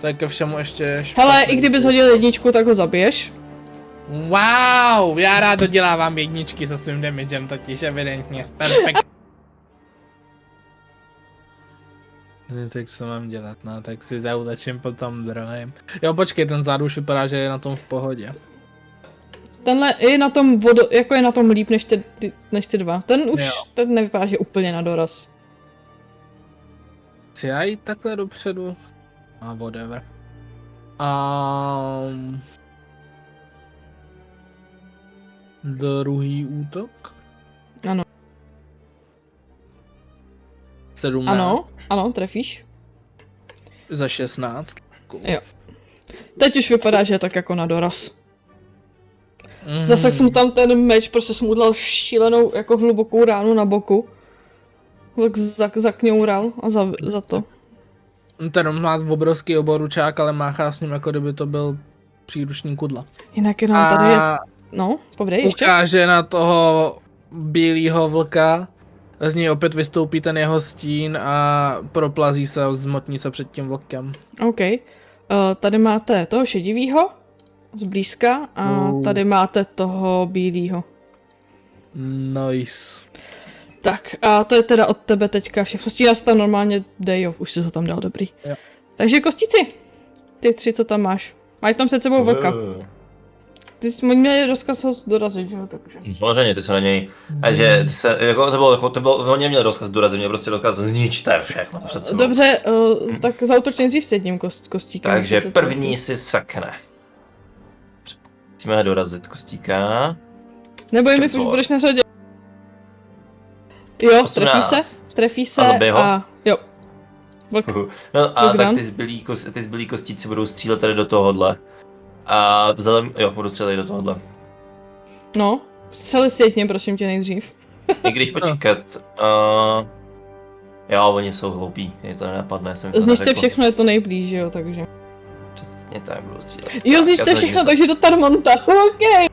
Speaker 3: To je ke všemu ještě
Speaker 2: Hele, i kdybys hodil jedničku, tak ho zabiješ.
Speaker 3: Wow, já rád dodělávám jedničky se svým damagem, totiž evidentně. Perfekt. Tak co mám dělat, no, tak si zautačím po tom druhém. Jo, počkej, ten zádu už vypadá, že je na tom v pohodě.
Speaker 2: Tenhle je na tom jako je na tom líp než ty dva. Ten už, ten nevypadá, že je úplně na doraz.
Speaker 3: Chci já jít takhle dopředu? A whatever. Druhý útok?
Speaker 2: Ano.
Speaker 3: 17.
Speaker 2: Ano, trefíš.
Speaker 3: Za 16.
Speaker 2: Jo. Teď už vypadá, že je tak jako na doraz. Zase jsem tam ten meč prostě smudlal šílenou jako hlubokou ránu na boku. Tak zakňoural a za to.
Speaker 3: Ten má obrovský oboručák, ale máchá s ním, jako kdyby to byl příruční kudla.
Speaker 2: Jinak jenom tady je... No, povědej ještě.
Speaker 3: Ukáže na toho bílého vlka, z něj opět vystoupí ten jeho stín a proplazí se a zmotní se před tím vlkem.
Speaker 2: OK. Tady máte toho šedivýho zblízka a tady máte toho bílýho.
Speaker 3: Nice.
Speaker 2: Tak a to je teda od tebe teďka všechno. Stíná se tam normálně Dejo, už si ho tam dal dobrý.
Speaker 3: Jo.
Speaker 2: Takže kostíci, ty 3, co tam máš. Mají tam před sebou vlka. Ty jsi měli rozkaz ho dorazit, že jo, takže.
Speaker 4: Samozřejmě, ty se na něj, a že ty se, jako to bylo, on měl rozkaz dorazit, měl prostě rozkaz zničte všechno před sebou.
Speaker 2: Dobře, tak zautoč nejdřív s jedním kostíkem.
Speaker 4: Takže první si sakne. Musíme dorazit kostíka.
Speaker 2: Neboj mi, už budeš na řadě. Jo,
Speaker 4: 18.
Speaker 2: trefí se
Speaker 4: a
Speaker 2: jo. Vlk.
Speaker 4: No a tak ty zbylí kostíci budou střílet tady do tohohle. A vzhledem, jo, budu střílet do tohohle.
Speaker 2: No, střeli si jedně, prosím tě, nejdřív.
Speaker 4: I když počkat, jo, oni jsou hloupí, mě to nenapadne, jsem to
Speaker 2: zničte všechno, je to nejblíž, jo, takže.
Speaker 4: Přesně tak, budu střílet.
Speaker 2: Jo, zničte všechno, takže do Tarmonta, OK.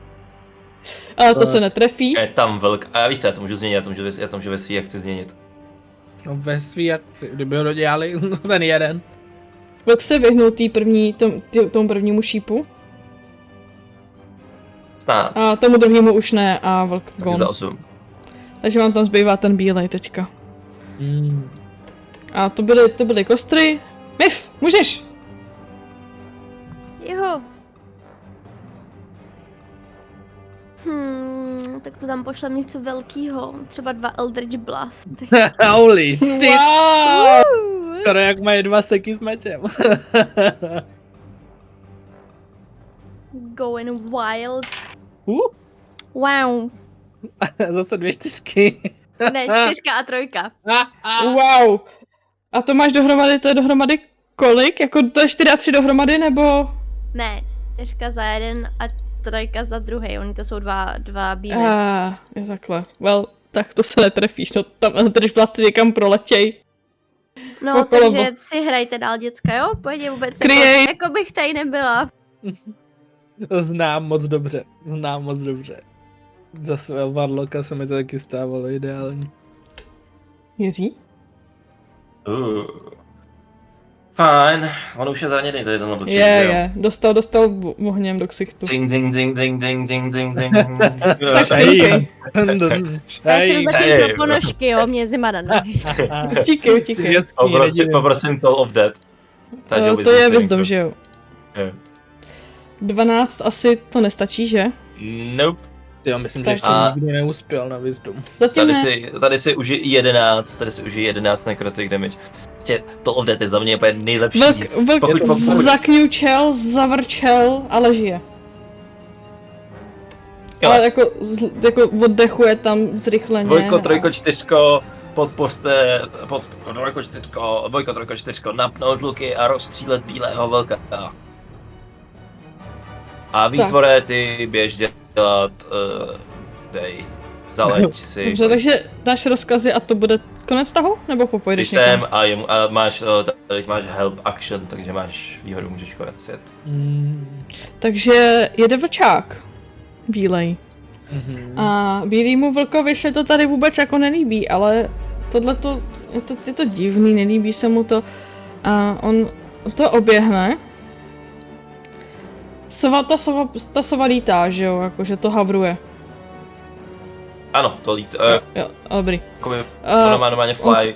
Speaker 2: Ale to se netrefí.
Speaker 4: Je tam velk, a víš co, já to můžu změnit, já to můžu ve svý akci změnit.
Speaker 3: No ve svý akci, kdyby ho dodělali ten jeden.
Speaker 2: Vlk se vyhnul tomu prvnímu šípu.
Speaker 4: Snad.
Speaker 2: A tomu druhému už ne a vlk gone.
Speaker 4: Za 8.
Speaker 2: Takže vám tam zbývá ten bílej teďka. A to byly kostry. Mif, můžeš!
Speaker 1: Jo. Tak to tam pošlem něco velkýho. Třeba 2 Eldritch Blast.
Speaker 3: Holy shit!
Speaker 2: Wow!
Speaker 3: Skoro jak mají 2 seky s mečem.
Speaker 1: Going wild. Wow.
Speaker 3: Zase 2 čtyřky.
Speaker 1: Ne, 4 a 3.
Speaker 2: Wow. A to máš dohromady, to je dohromady kolik? Jako to je 4 a 3 dohromady, nebo?
Speaker 1: Ne, 4 za jeden a 3 za druhý. Oni to jsou dva bílé.
Speaker 2: Je takhle. Well, tak to se netrefíš, no tam Eldritch Blast někam proletěj.
Speaker 1: No, takže si hrajte dál, děcka, jo? Pojď vůbec, jako bych tady nebyla.
Speaker 3: Znám moc dobře. Za svého Warlocka se mi to taky stávalo ideální.
Speaker 2: Jiří?
Speaker 4: Fajn, on už je zraněný, to je ten otočení.
Speaker 2: Je, dostal ohněm do ksichtu.
Speaker 4: Ding.
Speaker 2: Tak cinkej.
Speaker 1: Já si zatím pro ponožky, jo, mě zima na nohy.
Speaker 2: Utíkej.
Speaker 4: Poprosím Toll of Death.
Speaker 2: To je wisdom, že jo? 12 asi to nestačí, že?
Speaker 4: Nope.
Speaker 3: Jo, myslím, že
Speaker 2: Tak.
Speaker 3: ještě nikdo neuspěl na Wisdom.
Speaker 2: Zatím ne.
Speaker 4: Tady si užij 11 necrotic damage. Prostě Toll of Death je za mě úplně nejlepší.
Speaker 2: Vlk zakňučel, zavrčel, ale žije.
Speaker 4: Jo.
Speaker 2: Ale jako oddechuje tam zrychleně.
Speaker 4: Dvojko, trojko, čtyřko, podpořte, dvojko, čtyřko, dvojko, trojko, čtyřko, napnout luky a rozstřílet bílého vlka. A výtvore, ty běž dělat, dej, zaleď si.
Speaker 2: Dobře, takže dáš rozkazy a to bude konec tahu? Nebo popojdeš
Speaker 4: Když
Speaker 2: někam?
Speaker 4: jsem a máš, tady máš help action, takže máš výhodu, můžeš konec jet.
Speaker 2: Takže jede vlčák. Bílej. A bílýmu vlkovi se to tady vůbec jako nelíbí, ale tohleto, je to divný, nelíbí se mu to. A on to oběhne. Ta sova lítá, že jo, jakože to havruje.
Speaker 4: Ano, to lít,
Speaker 2: Jo, dobrý.
Speaker 4: ona má normálně fly.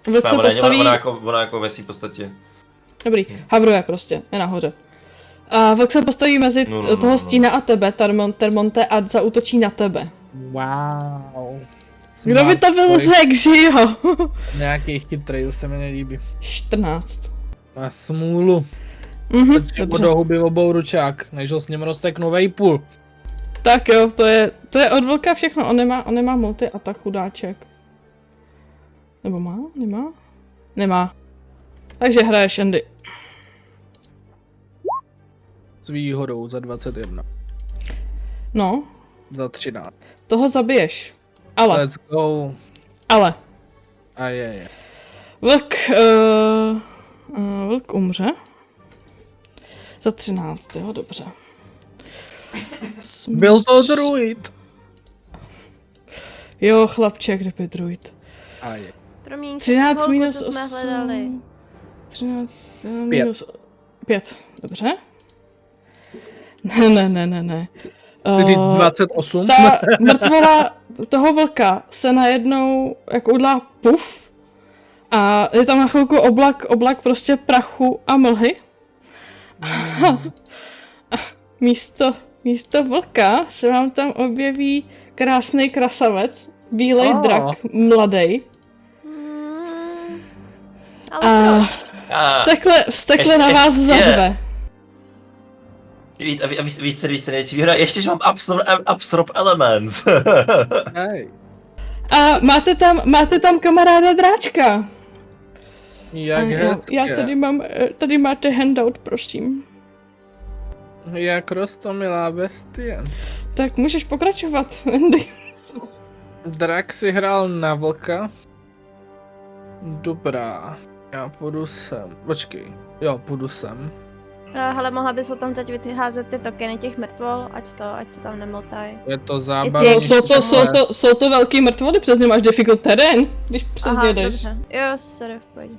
Speaker 2: Vlk se postaví...
Speaker 4: Ona jako vesí v podstatě.
Speaker 2: Dobrý, havruje prostě, je nahoře. A vlk se postaví mezi toho stína a tebe, Termonte, a zaútočí na tebe.
Speaker 3: Wow.
Speaker 2: Kdo by to byl řekl, že jo?
Speaker 3: Nějaký chytrý, to se mi nelíbí.
Speaker 2: 14.
Speaker 3: Má smůlu.
Speaker 2: Dobře.
Speaker 3: Do huby obou ručák, než ho s ním rozteknu vejpůl.
Speaker 2: Tak jo, to je od vlka všechno, on nemá multi a tak chudáček. Nebo má? Nemá? Nemá. Takže hraješ, Andy.
Speaker 3: S výhodou za 21.
Speaker 2: No,
Speaker 3: Za 13.
Speaker 2: toho zabiješ. Ale,
Speaker 3: Let's go.
Speaker 2: ale,
Speaker 3: A je.
Speaker 2: vlk umře. Za 13, jo, dobře.
Speaker 3: Byl to druid.
Speaker 2: Jo, chlapče, kde by druid?
Speaker 3: A je.
Speaker 1: Promiň,
Speaker 2: 13 minus
Speaker 1: co jsme
Speaker 2: 8.
Speaker 1: hledali.
Speaker 2: 13 minus 5, dobře. Ne.
Speaker 3: Chci říct 28.
Speaker 2: Ta mrtvola toho vlka se najednou jako udělá puf a je tam na chvilku oblak prostě prachu a mlhy. A místo vlka se vám tam objeví krásný krasavec, bílej drak, mladej.
Speaker 1: Ale
Speaker 2: Vstekle na vás zařve.
Speaker 4: Víš co největší výhoda? Ještě, že mám absorb elements.
Speaker 3: Hej.
Speaker 2: A máte tam kamaráda dráčka.
Speaker 3: Jak hezké.
Speaker 2: Já tady máte handout, prosím.
Speaker 3: Jak roztomilá bestie.
Speaker 2: Tak můžeš pokračovat, Andy.
Speaker 3: Drak si hrál na vlka. Dobrá. Já půjdu sem. Počkej. Jo, půjdu sem.
Speaker 1: hele, mohla bys o tom teď vyházet ty tokeny těch mrtvol, ať se tam nemotají.
Speaker 3: Je to zábavné.
Speaker 2: Jsou to velký mrtvoly, přesně máš difficult terén, když přesně jdeš.
Speaker 1: Dobře. Jo, sorry, v pohodě.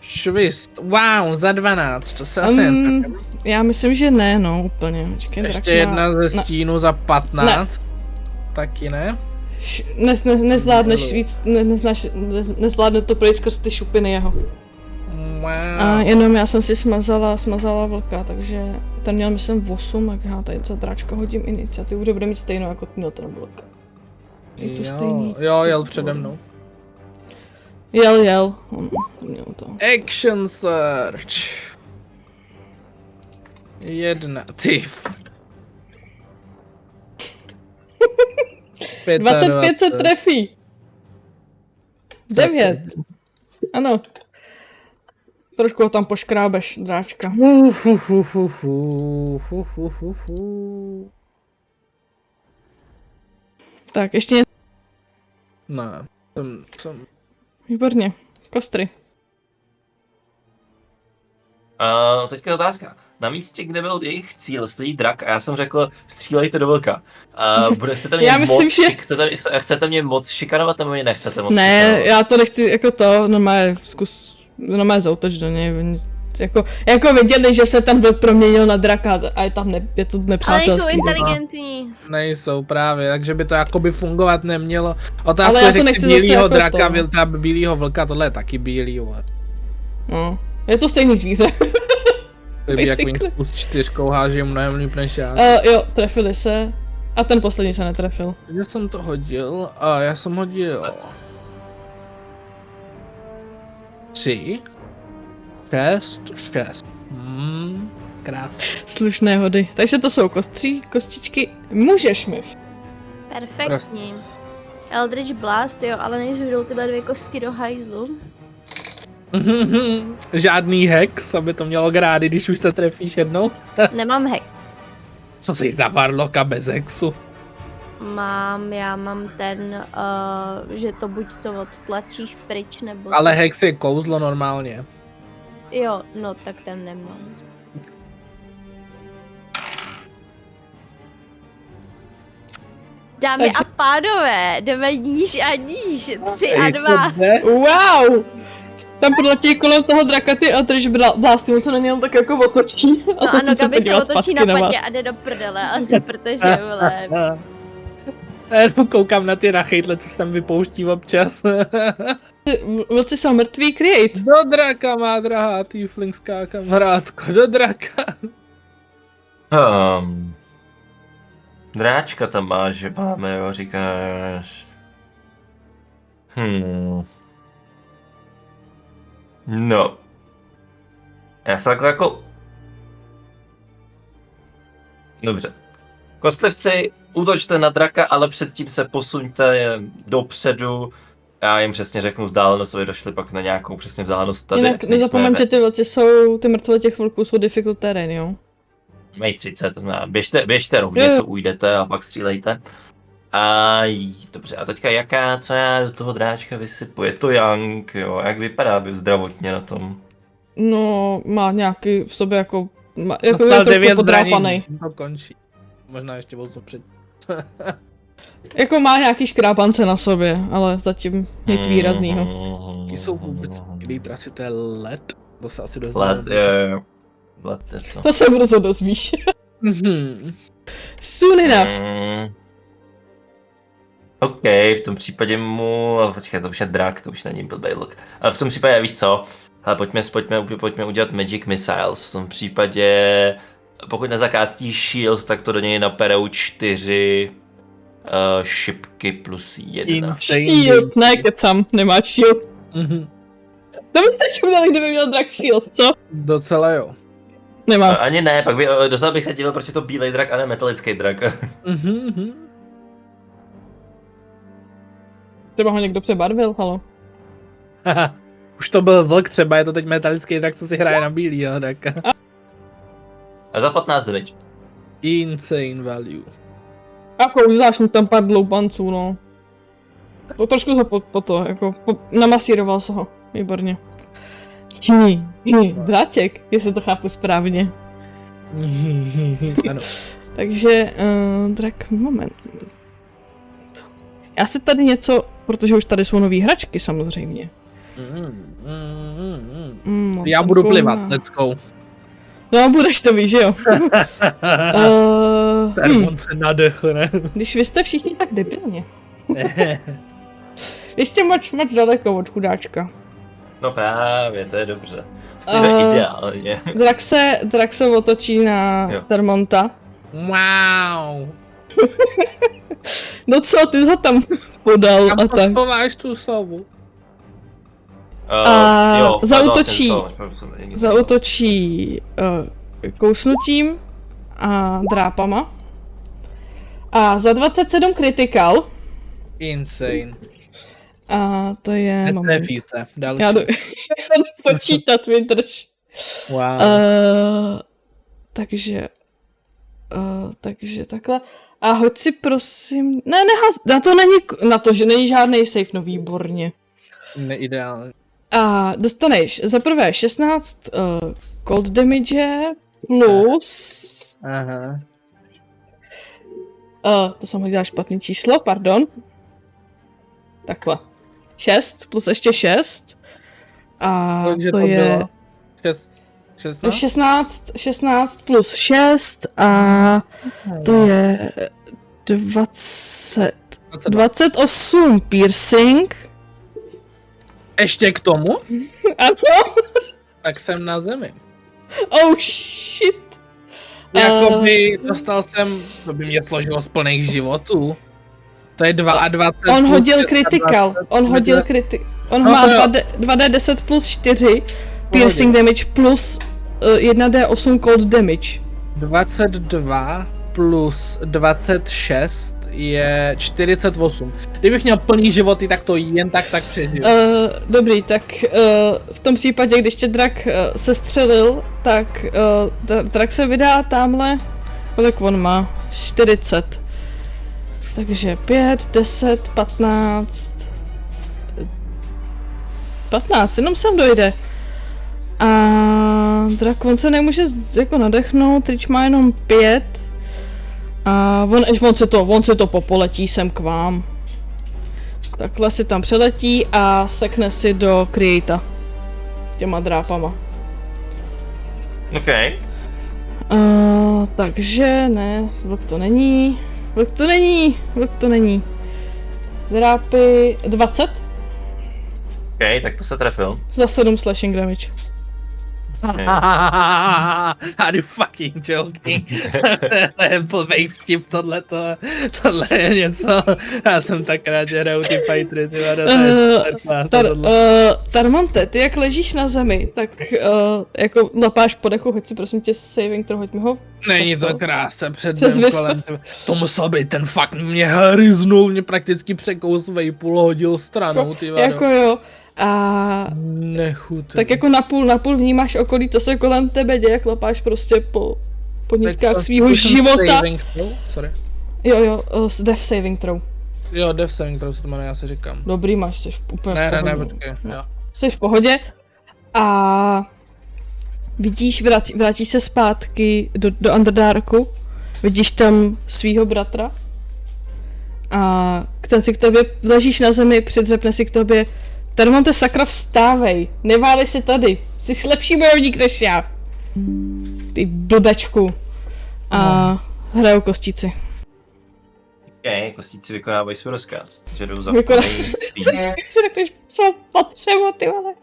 Speaker 3: Švist. Wow, za 12. To se asi
Speaker 2: Já myslím, že ne, no, úplně. Počkej,
Speaker 3: ještě jedna ze stínu za 15. Taky ne?
Speaker 2: Nezvládneš víc, nezvládne to projít skrz ty šupiny jeho.
Speaker 3: Wow.
Speaker 2: A jenom já jsem si smazala vlka, takže ten měl myslím 8, tak já tady za dráčka hodím iniciativu, že bude mít stejnou jako měl ten vlk. Je to stejný.
Speaker 3: Jo, jel přede mnou.
Speaker 2: Jel. On měl to.
Speaker 3: Action search. 1. Ty.
Speaker 2: 25 se trefí. 9. Ano. Trošku ho tam poškrábeš, dráčka. Tak, ještě
Speaker 3: Ne, jsem...
Speaker 2: Výborně. Kostry.
Speaker 4: Teďka otázka. Na místě, kde byl jejich cíl, stojí drak a já jsem řekl, střílejte do vlka. Chcete mě
Speaker 2: Já myslím, že...
Speaker 4: chcete mě moc šikanovat, nebo mě nechcete moc
Speaker 2: Ne,
Speaker 4: šikanovat?
Speaker 2: já to nechci jako to, normálně zautoč do něj. Jako viděli, že se ten vlk proměnil na draka a je tam je to
Speaker 1: Ale
Speaker 2: nepřátelský.
Speaker 1: nejsou inteligentní.
Speaker 3: Nejsou právě, takže by to jakoby fungovat nemělo. Otázka
Speaker 2: já
Speaker 3: je,
Speaker 2: to
Speaker 3: že
Speaker 2: nechci
Speaker 3: bílýho
Speaker 2: zase jako
Speaker 3: draka,
Speaker 2: to.
Speaker 3: bílýho vlka, tohle je taky bílý, vole.
Speaker 2: No, je to stejný zvíře.
Speaker 3: Kdyby jak
Speaker 2: Basically.
Speaker 3: Wings s 4 háže mnohem líp než já.
Speaker 2: Jo, trefili se. A ten poslední se netrefil.
Speaker 3: Já jsem to hodil a já jsem hodil 3, 6. Krásně.
Speaker 2: Slušné hody. Takže to jsou kostičky. Můžeš, Myf.
Speaker 1: Perfektní. Eldritch Blast, jo, ale než jdou tyhle 2 kostky do hajzlu.
Speaker 3: Žádný hex, aby to mělo grády, když už se trefíš jednou.
Speaker 1: Nemám hack.
Speaker 3: Co jsi za varloka bez hexu?
Speaker 1: Já mám ten, že to buď to odtlačíš pryč, nebo...
Speaker 3: Ale hex je kouzlo normálně.
Speaker 1: Jo, no tak ten nemám. Dámy
Speaker 2: Takže-
Speaker 1: a pánové, jdeme níž a níž, 3 a 2.
Speaker 2: Wow! Tam podletí kolem toho draka ty Eldritch Blasty, on se na něm tak jako otočí a
Speaker 1: No
Speaker 2: zase
Speaker 1: ano,
Speaker 2: se
Speaker 1: Gabi se
Speaker 2: podívá
Speaker 1: otočí
Speaker 2: zpátky
Speaker 1: na
Speaker 2: na vás.
Speaker 1: patě a jde do prdele asi, protože vole.
Speaker 3: Já jenom koukám na ty rachejtle, co se tam vypouští občas.
Speaker 2: Vlci jsou mrtví, create.
Speaker 3: Do draka, má drahá tieflingská kamarádko, do draka.
Speaker 4: Dráčka tam máš, že máme, jo, říkáš. No. Já se takhle jako... Dobře. Kostlivci, útočte na draka, ale předtím se posuňte dopředu. Já jim přesně řeknu vzdálenost, aby došli pak na nějakou přesně vzdálenost tady.
Speaker 2: Jinak nezapomeň, že ty vlci jsou, ty mrtvé těch vlků jsou difficult terrain, jo?
Speaker 4: Mají 30, to znamená, běžte rovně, co ujdete a pak střílejte. Dobře, a teďka co já do toho dráčka vysypu, je to Young, jo, jak vypadá zdravotně na tom?
Speaker 2: No, má nějaký v sobě jako je
Speaker 3: Dostal
Speaker 2: trošku
Speaker 3: 9
Speaker 2: podrápanej.
Speaker 3: zbraní, to končí. Možná ještě o to před.
Speaker 2: Jako má nějaký škrápance na sobě, ale zatím nic výrazného.
Speaker 3: Ty jsou vůbec skvělý, asi to je led. To se asi dozvím.
Speaker 4: Let, jo. Let, jasno.
Speaker 2: To se brzo dozvíš. Soon enough.
Speaker 4: OK, v tom případě počkej, to už je drak, to už není blbej look. Ale v tom případě, víš co, ale pojďme udělat Magic Missiles. V tom případě, pokud nezakástí shield, tak to do něj naperou 4 šipky plus 1.
Speaker 2: Shield, ne, kecam, nemáš shield. To byste čuměli, kdyby měl drak shield, co?
Speaker 3: Docela jo.
Speaker 2: Nemá.
Speaker 4: Ani ne, pak docela bych se divil, proč je to bílej drak a ne metalický drak.
Speaker 2: Třeba ho někdo přebarvil, halo.
Speaker 3: Už to byl vlk, třeba je to teď metalický drak, co si hraje na bílýho draka.
Speaker 4: A za 15 damage.
Speaker 3: Insane value.
Speaker 2: Jako uznáš mu tam pár dloupanců, no. To trošku za jako namasíroval se ho, výborně. Dráček, jestli to chápu správně.
Speaker 3: Ano.
Speaker 2: Takže, drak, moment. Já si tady něco, protože už tady jsou nový hračky samozřejmě.
Speaker 3: Já budu plivat, let's go.
Speaker 2: No, budeš to, víš, že jo?
Speaker 3: On se nadechl, ne?
Speaker 2: Když vy jste všichni tak debilně. Vy jste moc daleko od chudáčka.
Speaker 4: No právě, to je dobře. Stejně ideálně.
Speaker 2: Drak se otočí na Termonta.
Speaker 3: Wow.
Speaker 2: No co, ty ho tam podal
Speaker 3: Kam
Speaker 2: a tak.
Speaker 3: schováš tu sovu?
Speaker 2: Zaútočí kousnutím a drápama. A za 27 critical.
Speaker 3: Insane.
Speaker 2: A to je
Speaker 3: Netrefí se, další.
Speaker 2: Já jdu počítat, vydrž.
Speaker 3: Wow.
Speaker 2: Takže takhle. A hoď si prosím, na to, že není žádný safe, no výborně.
Speaker 3: Neideálně.
Speaker 2: A dostaneš za prvé 16 cold damage plus...
Speaker 3: Aha.
Speaker 2: To jsem hodila špatný číslo, pardon. Takhle. 6 plus ještě 6. A to je... 16 plus 6 a to je 28 piercing.
Speaker 3: Ještě k tomu?
Speaker 2: Ano.
Speaker 3: Tak jsem na zemi.
Speaker 2: Oh shit.
Speaker 3: Jakoby dostal jsem, to by mě složilo z plných životů. To je 22.
Speaker 2: On hodil critical. On má 2d10 plus 4 piercing damage plus 1d8 cold damage.
Speaker 3: 22 plus 26 je 48. Kdybych měl plný životy, tak to jen tak přežiju.
Speaker 2: Dobrý, tak v tom případě, když tě drak se střelil, tak drak se vydá tamhle, kolik on má? 40. Takže 5, 10, 15... 15, jenom sem dojde. A drak, on se nemůže jako nadechnout, Rich má jenom 5. A on se to popoletí sem k vám. Takhle si tam přeletí a sekne si do Creata. Těma drápama.
Speaker 4: OK.
Speaker 2: Takže ne, vlk to není. Drápy 20.
Speaker 4: OK, tak to se trefil.
Speaker 2: Za 7 slashing damage.
Speaker 3: Are you fucking joking? To je blbej vtip, tohle je něco. Já jsem tak rád, že hraju ty fightery, ty
Speaker 2: Tarmonte, ty jak ležíš na zemi, tak jako lapáš po dechu, hoď si prosím tě saving throw, hoď mi ho.
Speaker 3: Není to krásně před mým kolem tebe. To musel být ten fakt, mě hryznul, mě prakticky překous vejpůl, hodil stranou, ty vado.
Speaker 2: Jako jo. A tak jako napůl vnímáš okolí, co se kolem tebe děje, jak lapáš prostě po nitkách svýho života.
Speaker 3: Sorry.
Speaker 2: Jo, death saving throw.
Speaker 3: Jo, death saving throw se to jmenuje, já si říkám.
Speaker 2: Dobrý, jsi úplně v pohodě.
Speaker 3: Ne, počkej, jo.
Speaker 2: Jsi v pohodě a vidíš, vrátí se zpátky do Underdarku, vidíš tam svýho bratra a ten si k tobě, ležíš na zemi, přidřepne si k tobě: Tarmonte, sakra, vstávej, neválej si tady, jsi lepší bojovník než já. Ty blbečku. A hrajou kostici.
Speaker 4: OK, kostíci vykonávají svůj rozkaz, že jdou za
Speaker 2: Co si řekneš, co potřebu, ty vole.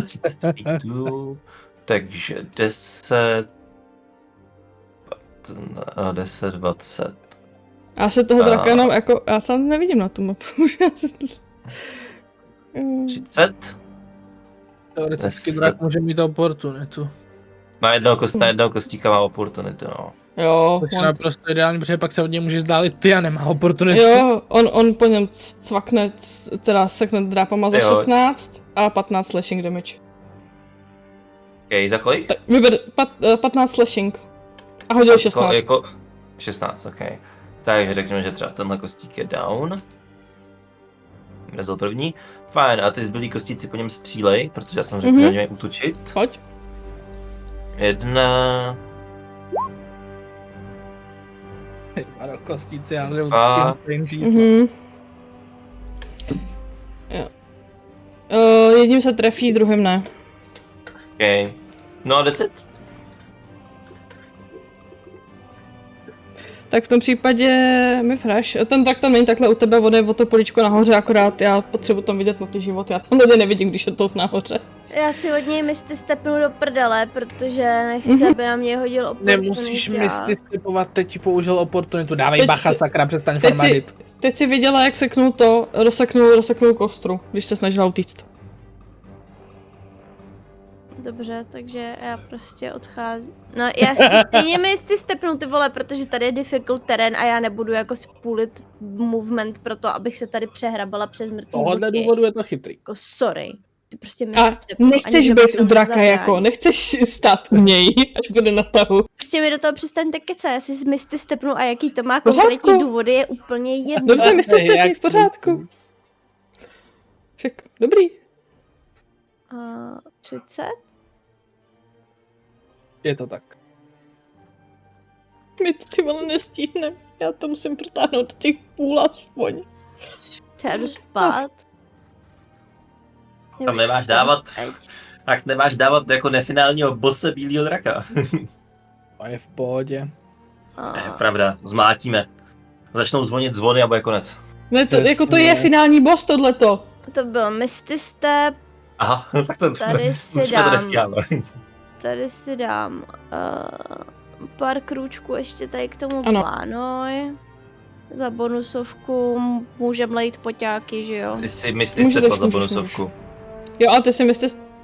Speaker 4: 30 feetů, takže 10, 20.
Speaker 2: Já se toho draka jenom jako, já tam nevidím na tu mapu.
Speaker 4: 30.
Speaker 3: Teoreticky drak může mít opportunitu.
Speaker 4: Na jednoho kostíka má opportunitu, no.
Speaker 2: Jo.
Speaker 3: Což je naprosto ideální, protože pak se od něj může zdálit ty a nemá opportunitu.
Speaker 2: Jo, on po něm cvakne, teda sekne drápama za 16 a 15 slashing damage.
Speaker 4: OK, za kolik?
Speaker 2: Tak vyber 15 slashing. A hodil 16.
Speaker 4: Jako 16, OK. Takže řekněme, že třeba tenhle kostík je down. Vrazil první. Fajn, a ty zbylí kostíci po něm střílej, protože já jsem řekl, že mají útočit.
Speaker 2: Pojď.
Speaker 4: 1.
Speaker 3: Ano, kostíci, já že
Speaker 2: jedním se trefí, druhým ne.
Speaker 4: OK. No a 10.
Speaker 2: Tak v tom případě mi fresh. Ten drak tam není takhle u tebe, on je o to políčko nahoře, akorát já potřebuji tam vidět na ty životy, já tam lidi nevidím, když je to nahoře.
Speaker 1: Já si od něj misty stepnu do prdele, protože nechci, aby na mě hodil opportunitu.
Speaker 3: Nemusíš misty stepovat, teď ti použil opportunitu, dávej bacha, sakra, přestaň farmadit.
Speaker 2: Teď si viděla, jak seknul to, rozseknul kostru, když se snažila utíct.
Speaker 1: Dobře, takže já prostě odcházím. No já chci stejně misty stepnu, ty vole, protože tady je difficult terén a já nebudu jako spoolit movement pro to, abych se tady přehrabala přes mrtvý
Speaker 3: Tohle důvodu je to chytrý.
Speaker 1: Jako sorry. Ty prostě
Speaker 2: a nechceš být u draka jako, nechceš stát u něj, až bude na tahu.
Speaker 1: Prostě mi do toho přestaňte kecat, já si z misty stepnu a jaký to má konkrétní důvody je úplně jedno.
Speaker 2: Dobře, misty stepni v pořádku. Však, dobrý.
Speaker 1: 30?
Speaker 3: Je to tak.
Speaker 2: My to ty vole nestihnem, já to musím protáhnout do těch půl aspoň.
Speaker 1: Já jdu spát.
Speaker 4: Tam nemáš dávat, tak nemáš dávat jako nefinálního bosse bílýho draka.
Speaker 3: A je v pohodě.
Speaker 4: Ne, pravda, zmátíme. Začnou zvonit zvony a bude konec.
Speaker 2: Ne, to, jako to je finální boss tohleto.
Speaker 1: To byl Misty Step.
Speaker 4: Aha, tak to
Speaker 1: tady si
Speaker 4: to
Speaker 1: dám.
Speaker 4: nestíháme.
Speaker 1: tady si dám pár krůčků ještě tady k tomu
Speaker 2: Ano.
Speaker 1: plánuj. Za bonusovku můžeme lejt poťáky, že jo?
Speaker 4: Ty si myslíš
Speaker 2: Můžeš,
Speaker 4: tepla za
Speaker 2: můžeš,
Speaker 4: bonusovku.
Speaker 2: Jo, ale ty si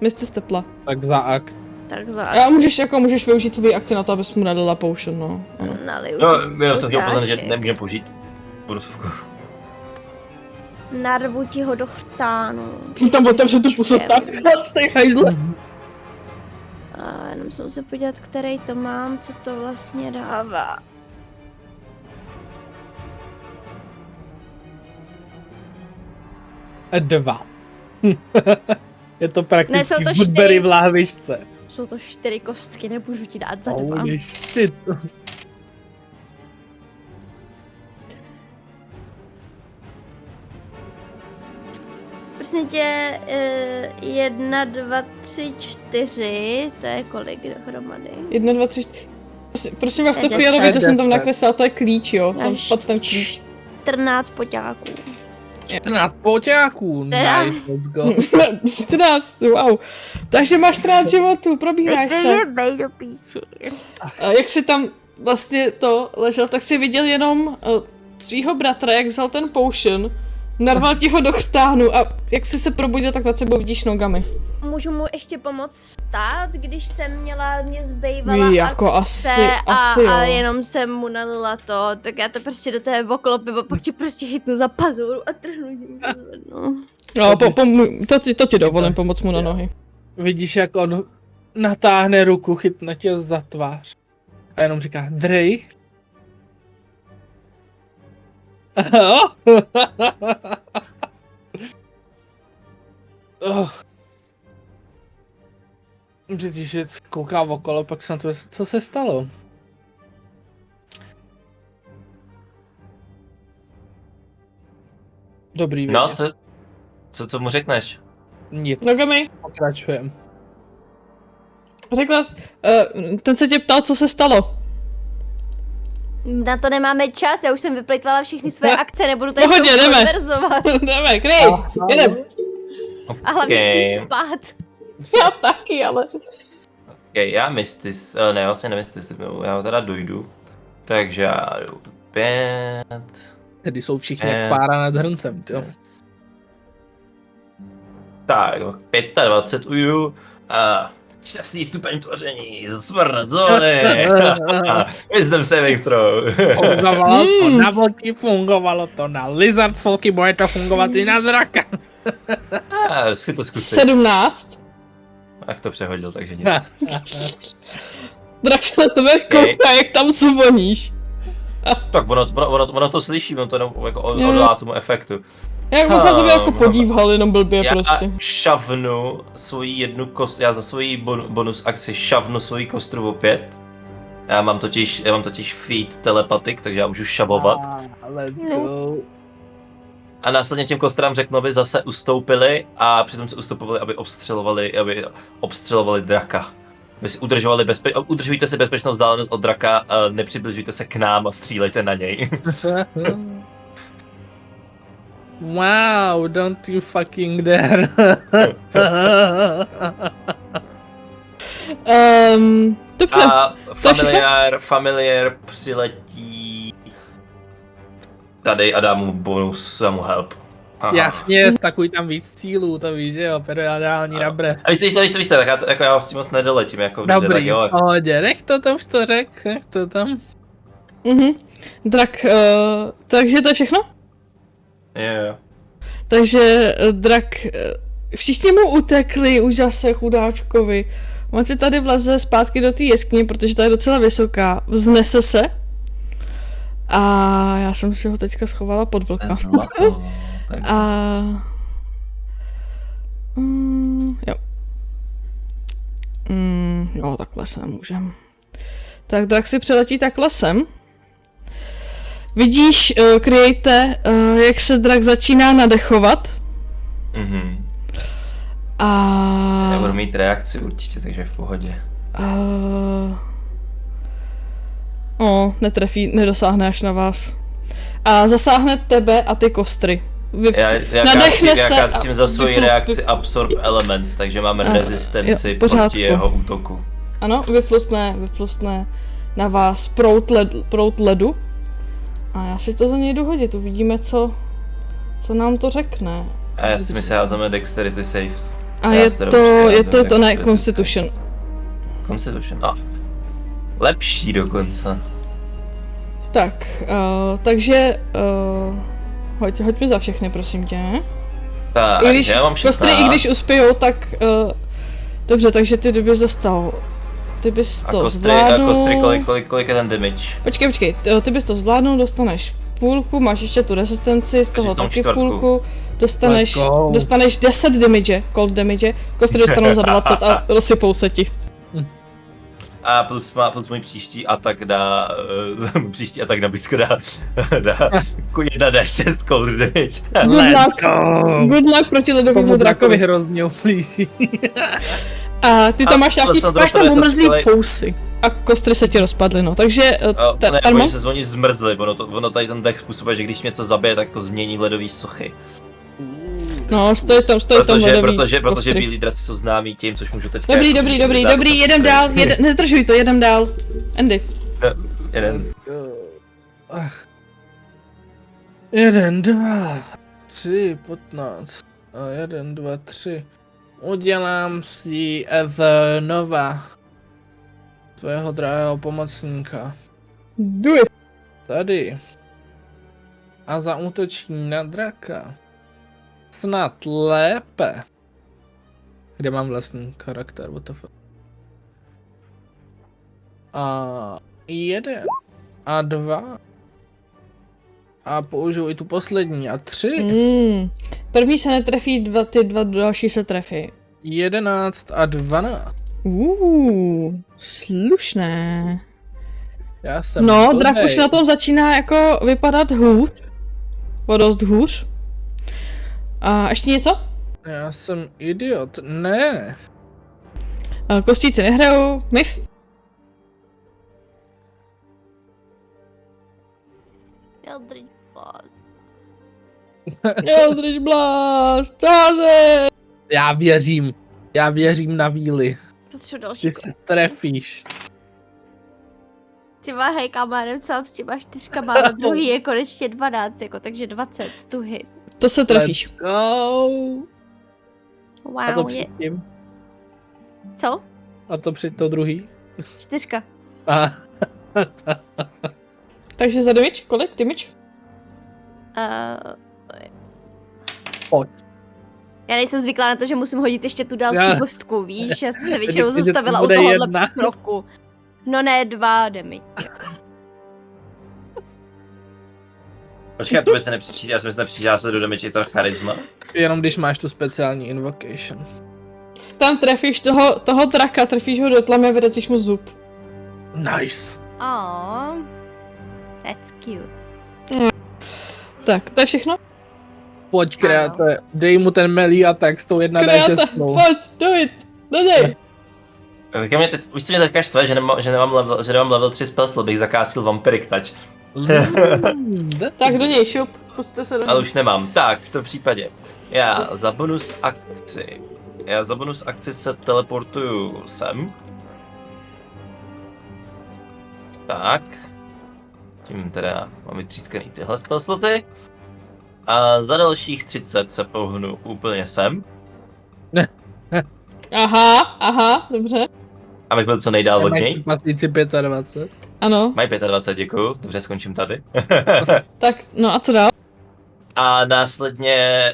Speaker 2: Mr. Stepla.
Speaker 3: Tak za akt.
Speaker 1: Tak za
Speaker 2: A můžeš využít svůj akci na to, abys mu nadala potion, no. Ano.
Speaker 1: naliju
Speaker 4: No,
Speaker 1: ti
Speaker 4: jenom jsem chtěl upozornit, že
Speaker 1: poťáček.
Speaker 4: nemůžeme použít bonusovku.
Speaker 1: Narvu ti ho do chtánu.
Speaker 2: Tam otevře tu pusu, tak stej hajzl.
Speaker 1: A jenom se musím podívat, který to mám, co to vlastně dává.
Speaker 3: Dva. Je to
Speaker 1: Ne,
Speaker 3: prakticky
Speaker 1: jsou to
Speaker 3: Woodbury
Speaker 1: 4.
Speaker 3: v lahvičce.
Speaker 1: Jsou to 4 kostky, nemůžu ti dát za 2.
Speaker 3: Holy shit.
Speaker 1: Prosím tě, 1, 2, 3, 4, to je kolik dohromady?
Speaker 2: 1, 2, 3, 4. Prosím vás, to
Speaker 1: 10.
Speaker 2: fialový, co jsem tam
Speaker 3: 10.
Speaker 2: nakreslila, to je klíč, jo. Tam
Speaker 1: Až
Speaker 2: spadl ten klíč.
Speaker 1: 14 poťáků.
Speaker 3: 14 poťáků.
Speaker 1: Teda.
Speaker 3: Nice, let's go.
Speaker 2: 14, wow. Takže máš 14 životů, probíháš se.
Speaker 1: Bej do píči.
Speaker 2: A jak jsi tam vlastně to ležel, tak si viděl jenom svýho bratra, jak vzal ten potion, narval ti ho do chtánu a jak jsi se probudil, tak nad sebou vidíš nogami.
Speaker 1: Můžu mu ještě pomoct vstát, když jsem měla, mě zbývala
Speaker 2: Jako asi jo.
Speaker 1: a jenom jsem mu nalila to, tak já to prostě do tebe oklopím a pak ti prostě chytnu za pazuru a trhnu tím zvednu.
Speaker 2: No, to ti dovolím pomoct mu na nohy.
Speaker 3: Vidíš, jak on natáhne ruku, chytne tě za tvář. A jenom říká, drej. Vidíš, že kouká okolo, pak se na to, co se stalo? Dobrý
Speaker 4: No,
Speaker 3: vědět.
Speaker 4: co mu řekneš?
Speaker 3: Nic.
Speaker 2: Nogami,
Speaker 3: Pokračujem.
Speaker 2: řekla jsi, ten se tě ptal, co se stalo.
Speaker 1: Na to nemáme čas, já už jsem vyplejtvala všechny své akce, nebudu tady
Speaker 2: Pohodě,
Speaker 1: s tou
Speaker 2: jdeme.
Speaker 1: konverzovat.
Speaker 2: Jdeme, kryj, jedem.
Speaker 1: A hlavně
Speaker 4: Okay.
Speaker 1: chci spát.
Speaker 2: Já taky, ale...
Speaker 4: Okay, já Mystis, ne, vlastně nemystis, já teda dojdu. Takže já jdu 5.
Speaker 3: Tedy jsou všichni jak pára nad hrncem, jo.
Speaker 4: Tak, 25 ujdu a 6. stupeň tvoření, smrt zóny. Wisdom saving throw.
Speaker 3: Fungovalo to na vlky, fungovalo to na lizard folky, bude to fungovat i na draka.
Speaker 4: Chci to zkusit.
Speaker 2: 17.
Speaker 4: Ach, to přehodil, takže nic.
Speaker 2: Drak se na tebe kouká, jak tam zvoníš.
Speaker 4: Tak ono to slyší, ono to jenom jako odolá tomu efektu.
Speaker 2: Jak on se na tebe jako podíval, jenom blbě
Speaker 4: Já
Speaker 2: prostě.
Speaker 4: šavnu svoji jednu kost, já za svoji bonus akci šavnu svoji kostru opět. Já mám totiž feed telepatik, takže já můžu šavovat.
Speaker 3: Let's go.
Speaker 4: A následně těm kostrám řeknu, aby zase ustoupili a přitom se ustupovali, aby obstřelovali draka. Aby si udržujte si bezpečnou vzdálenost od draka, nepřibližujte se k nám a střílejte na něj.
Speaker 3: Wow, don't you fucking dare.
Speaker 2: Dobře.
Speaker 4: A
Speaker 2: To je všechno?
Speaker 4: familiar přiletí tady a dám mu bonus a mu help. Aha.
Speaker 3: Jasně, stakuj tam víc cílů, to víš, že jo, periodální nabre.
Speaker 4: A víš co, tak já s tím moc nedoletím, jako vždycky, tak
Speaker 3: Dobrý,
Speaker 4: jo.
Speaker 3: pohodě, nech to tam, už to řek, nech to tam.
Speaker 2: Drak, takže to je všechno?
Speaker 4: Jo.
Speaker 2: Takže drak, všichni mu utekli už zase chudáčkovi. On si tady vleze zpátky do té jeskyně, protože ta je docela vysoká, vznese se. A já jsem si ho teďka schovala pod vlka.
Speaker 4: Zlato. Tak.
Speaker 2: A... jo. Jo, takhle se můžem. Tak drak si přeletí takhle sem. Vidíš, Create, jak se drak začíná nadechovat. A...
Speaker 4: Já budu mít reakci určitě, takže v pohodě.
Speaker 2: Netrefí, nedosáhne až na vás. A zasáhne tebe a ty kostry.
Speaker 4: Já
Speaker 2: nadechne se
Speaker 4: s tím za svoji
Speaker 2: vypluv-
Speaker 4: reakci Absorb Elements, takže máme rezistenci
Speaker 2: v pořádku.
Speaker 4: proti jeho útoku.
Speaker 2: Ano, vyflusne na vás proud ledu. A já si to za něj jdu hodit, uvidíme, co nám to řekne.
Speaker 4: A já si my se házeme Dexterity Save.
Speaker 2: A
Speaker 4: Já
Speaker 2: je
Speaker 4: si teda
Speaker 2: to
Speaker 4: určitě
Speaker 2: ne,
Speaker 4: házím
Speaker 2: Constitution.
Speaker 4: Constitution, lepší dokonce.
Speaker 2: Tak, takže hoď mi za všechny, prosím tě.
Speaker 4: Tak,
Speaker 2: I když
Speaker 4: já mám 16.
Speaker 2: kostry, i když uspějou, tak dobře, takže ty bys dostal. Ty bys
Speaker 4: A
Speaker 2: to
Speaker 4: kostry,
Speaker 2: zvládnul.
Speaker 4: kolik je ten damage?
Speaker 2: Počkej, ty bys to zvládnul, dostaneš půlku, máš ještě tu rezistenci, z toho
Speaker 4: mám
Speaker 2: taky
Speaker 4: čtvrtku.
Speaker 2: půlku,
Speaker 3: Let's go.
Speaker 2: dostaneš 10 damage, cold damage, kostry dostanou za 20 a rozsypou se ti.
Speaker 4: A plus můj příští atak dá, blízko dá 1d6 cold damage.
Speaker 3: Let's go!
Speaker 2: Good luck proti ledovému
Speaker 3: Tomu drakovi
Speaker 2: drakovi.
Speaker 3: hrozně ublíží.
Speaker 2: A ty tam máš nějaký,
Speaker 4: to
Speaker 2: máš tam
Speaker 4: je to
Speaker 2: umrzlý
Speaker 4: skvělej.
Speaker 2: fousy. A kostry se ti rozpadly, no, takže
Speaker 4: Ne,
Speaker 2: Armo?
Speaker 4: oni se zvoní zmrzli, ono tady ten dech způsobuje, že když mě něco zabije, tak to změní v ledový sochy.
Speaker 2: No, stojí tam ledový
Speaker 4: Protože
Speaker 2: kostry.
Speaker 4: bílí draci jsou známí tím, což můžu teďka...
Speaker 2: Dobrý,
Speaker 4: jako
Speaker 2: dobrý,
Speaker 4: říct,
Speaker 2: dobrý,
Speaker 4: dát
Speaker 2: dobrý,
Speaker 4: se
Speaker 2: jedem
Speaker 4: tady.
Speaker 2: dál, nezdržuj to, jedem dál. Andy.
Speaker 4: Jeden.
Speaker 3: 1, 2, 3, 15. 1, 2, 3. Udělám si znova svého drahého pomocníka.
Speaker 2: Do it.
Speaker 3: Tady. A zaútočím na draka. Snad lépe. Kde mám vlastní charakter, what the fuck. A 1. A 2. A použiju i tu poslední. A 3.
Speaker 2: První se netrefí, ty dva další se trefí.
Speaker 3: 11 a 12.
Speaker 2: Slušné.
Speaker 3: Já jsem
Speaker 2: No,
Speaker 3: blbej.
Speaker 2: drak už na tom začíná jako vypadat hůř. O dost hůř. A ještě něco?
Speaker 3: Já jsem idiot. Ne.
Speaker 2: Kostíci nehrajou. Myf? Eldritch Blast, háze!
Speaker 3: Já věřím na víly.
Speaker 1: Potřebuji další.
Speaker 3: Ty se trefíš.
Speaker 1: Ty má, hej, kamarem, co mám s těma 4, máme druhý je konečně 12, jako, takže 20 tu hit.
Speaker 2: To se trefíš.
Speaker 3: Let's go. A to
Speaker 1: Wow, je...
Speaker 3: předtím.
Speaker 1: Co?
Speaker 3: A to před to druhý.
Speaker 1: 4.
Speaker 3: A
Speaker 2: Takže za damage, kolik damage?
Speaker 3: Pojď.
Speaker 1: Já nejsem zvyklá na to, že musím hodit ještě tu další
Speaker 3: Já-
Speaker 1: kostku, víš? Já jsem se většinou
Speaker 3: Když to
Speaker 1: zastavila u
Speaker 3: bude
Speaker 1: tohohle
Speaker 3: jedna.
Speaker 1: kroku. No ne, 2 damage.
Speaker 4: Počkej, to by se nepřičítá, já jsem si nepřičítá se do damage, je to charisma.
Speaker 3: Jenom když máš tu speciální invocation.
Speaker 2: Tam trefíš toho draka, trefíš ho do tlamy a vyrazíš mu zub.
Speaker 3: Nice.
Speaker 1: Aww. That's cute.
Speaker 2: Tak, to je všechno?
Speaker 3: Pojď, kreate. Dej mu ten melee attack s tou 1
Speaker 2: Kreata,
Speaker 3: D6.
Speaker 2: pojď, do it, dodej.
Speaker 4: Už se mě teďka štve, že nemám level 3 spell slot, bych zakástil Vampiric Touch.
Speaker 2: Tak do něj, šup, puste se do něj.
Speaker 4: Ale už nemám. Tak, v tom případě. Já za bonus akci se teleportuju sem. Tak. Tím teda mám vytřískaný tyhle spell sloty. A za dalších 30 se pohnu úplně sem.
Speaker 2: Aha, dobře.
Speaker 4: Abych byl co nejdál od něj.
Speaker 3: Masíci 25.
Speaker 2: Ano,
Speaker 4: Mají 25, děkuju. Dobře, skončím tady.
Speaker 2: tak, no a co dál?
Speaker 4: A následně,